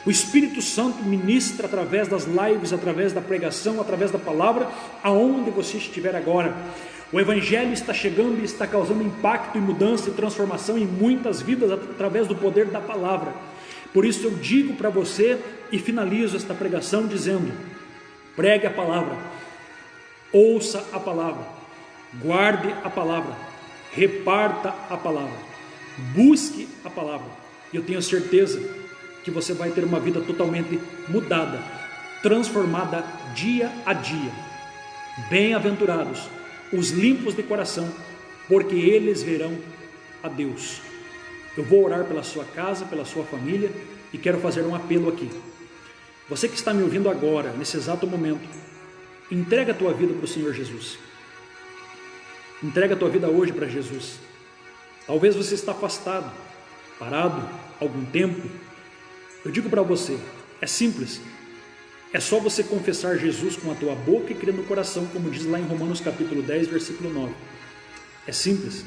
O Espírito Santo ministra através das lives, através da pregação, através da palavra, aonde você estiver agora. O Evangelho está chegando e está causando impacto e mudança e transformação em muitas vidas através do poder da palavra. Por isso eu digo para você e finalizo esta pregação dizendo: pregue a palavra, ouça a palavra, guarde a palavra, reparta a palavra, busque a palavra. E eu tenho certeza que você vai ter uma vida totalmente mudada, transformada dia a dia. Bem-aventurados os limpos de coração, porque eles verão a Deus. Eu vou orar pela sua casa, pela sua família, e quero fazer um apelo aqui. Você que está me ouvindo agora, nesse exato momento, entrega a tua vida para o Senhor Jesus. Entrega a tua vida hoje para Jesus. Talvez você está afastado, parado há algum tempo. Eu digo para você, é simples. É só você confessar Jesus com a tua boca e crer no coração, como diz lá em Romanos capítulo 10, versículo 9. É simples.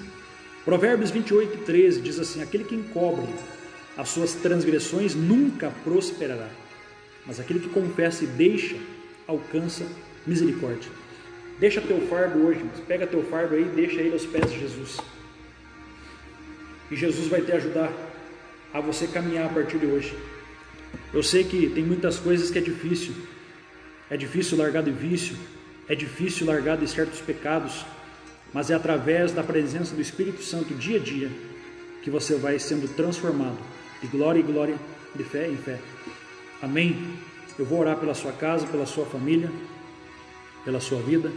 Provérbios 28:13 diz assim: aquele que encobre as suas transgressões nunca prosperará, mas aquele que confessa e deixa, alcança misericórdia. Deixa teu fardo hoje, pega teu fardo aí e deixa ele aos pés de Jesus. E Jesus vai te ajudar a você caminhar a partir de hoje. Eu sei que tem muitas coisas que é difícil largar do vício, é difícil largar de certos pecados, mas é através da presença do Espírito Santo dia a dia que você vai sendo transformado de glória em glória, de fé em fé. Amém? Eu vou orar pela sua casa, pela sua família, pela sua vida,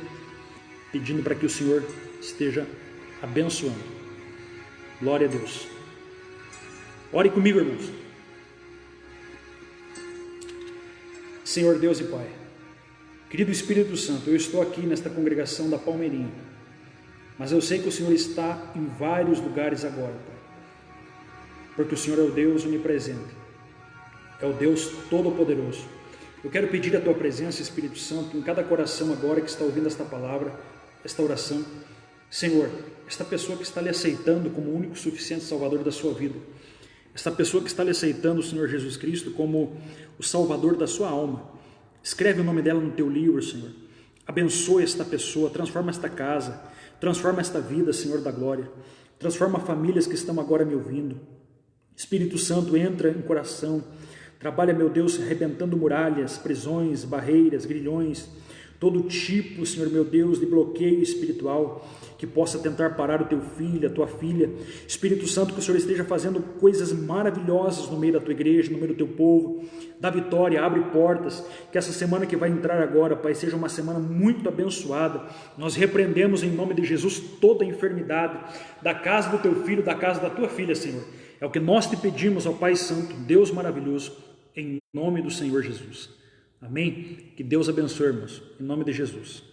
pedindo para que o Senhor esteja abençoando. Glória a Deus. Ore comigo, irmãos. Senhor Deus e Pai, querido Espírito Santo, eu estou aqui nesta congregação da Palmeirinha, mas eu sei que o Senhor está em vários lugares agora, Pai, porque o Senhor é o Deus onipresente, é o Deus todo-poderoso. Eu quero pedir a Tua presença, Espírito Santo, em cada coração agora que está ouvindo esta palavra, esta oração. Senhor, esta pessoa que está lhe aceitando como o único e suficiente Salvador da sua vida, esta pessoa que está lhe aceitando o Senhor Jesus Cristo como o Salvador da sua alma, escreve o nome dela no Teu livro, Senhor. Abençoe esta pessoa, transforma esta casa, Transforma esta vida, Senhor da glória. Transforma famílias que estão agora me ouvindo. Espírito Santo, entra em coração. Trabalha, meu Deus, arrebentando muralhas, prisões, barreiras, grilhões, todo tipo, Senhor meu Deus, de bloqueio espiritual que possa tentar parar o teu filho, a tua filha. Espírito Santo, que o Senhor esteja fazendo coisas maravilhosas no meio da tua igreja, no meio do teu povo. Dá vitória, abre portas. Que essa semana que vai entrar agora, Pai, seja uma semana muito abençoada. Nós repreendemos em nome de Jesus toda a enfermidade da casa do teu filho, da casa da tua filha, Senhor. É o que nós te pedimos, ó Pai Santo, Deus maravilhoso, em nome do Senhor Jesus. Amém? Que Deus abençoe, irmãos, em nome de Jesus.